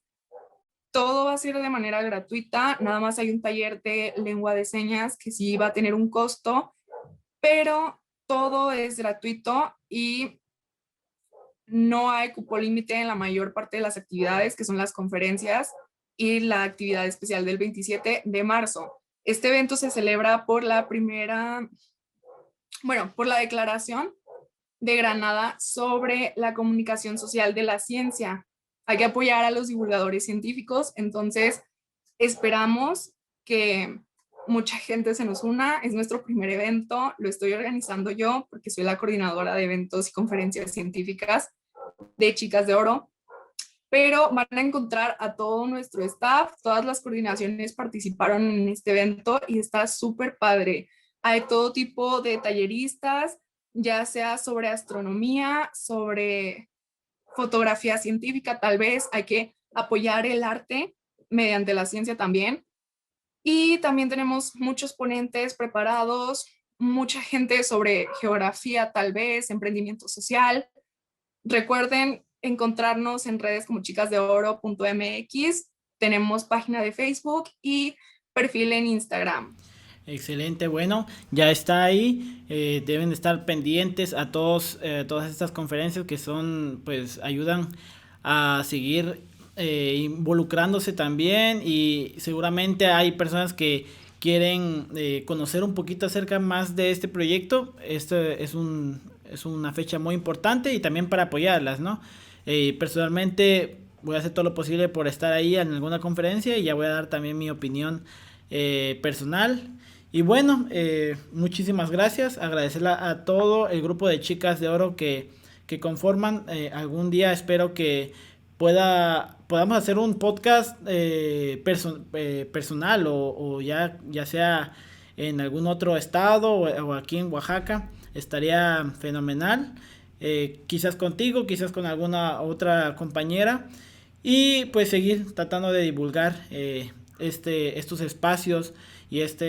Todo va a ser de manera gratuita, nada más hay un taller de lengua de señas que sí va a tener un costo, pero todo es gratuito y no hay cupo límite en la mayor parte de las actividades, que son las conferencias y la actividad especial del 27 de marzo. Este evento se celebra por la primera, bueno, por la declaración de Granada sobre la comunicación social de la ciencia. Hay que apoyar a los divulgadores científicos, entonces esperamos que mucha gente se nos una. Es nuestro primer evento, lo estoy organizando yo porque soy la coordinadora de eventos y conferencias científicas de Chicas de Oro, pero van a encontrar a todo nuestro staff, todas las coordinaciones participaron en este evento y está súper padre. Hay todo tipo de talleristas, ya sea sobre astronomía, sobre fotografía científica, tal vez hay que apoyar el arte mediante la ciencia también. Y también tenemos muchos ponentes preparados, mucha gente sobre geografía, tal vez, emprendimiento social. Recuerden encontrarnos en redes como chicasdeoro.mx. Tenemos página de Facebook y perfil en Instagram. Excelente, bueno, ya está ahí. Deben estar pendientes a todas estas conferencias que son, pues, ayudan a seguir involucrándose también y seguramente hay personas que quieren conocer un poquito acerca más de este proyecto. Es una fecha muy importante y también para apoyarlas, ¿no? Personalmente voy a hacer todo lo posible por estar ahí en alguna conferencia y ya voy a dar también mi opinión personal. Y bueno, muchísimas gracias. Agradecerle a todo el grupo de Chicas de Oro que conforman. Algún día espero que podamos hacer un podcast personal o ya sea en algún otro estado o aquí en Oaxaca. Estaría fenomenal. Quizás contigo, quizás con alguna otra compañera. Y pues seguir tratando de divulgar estos espacios y esta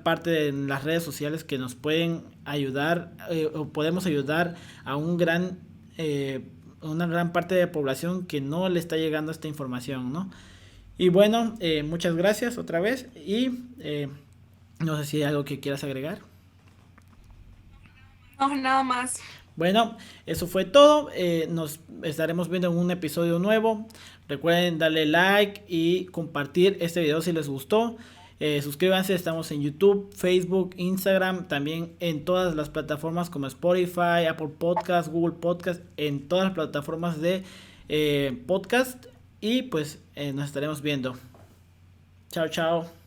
parte de las redes sociales que nos pueden ayudar o podemos ayudar a una gran parte de la población que no le está llegando esta información, ¿no? Y bueno, muchas gracias otra vez y no sé si hay algo que quieras agregar. No, nada más. Bueno, eso fue todo. Nos estaremos viendo en un episodio nuevo. Recuerden darle like y compartir este video si les gustó. Suscríbanse, estamos en YouTube, Facebook, Instagram, también en todas las plataformas como Spotify, Apple Podcast, Google Podcast, en todas las plataformas de podcast. Y pues nos estaremos viendo. Chao, chao.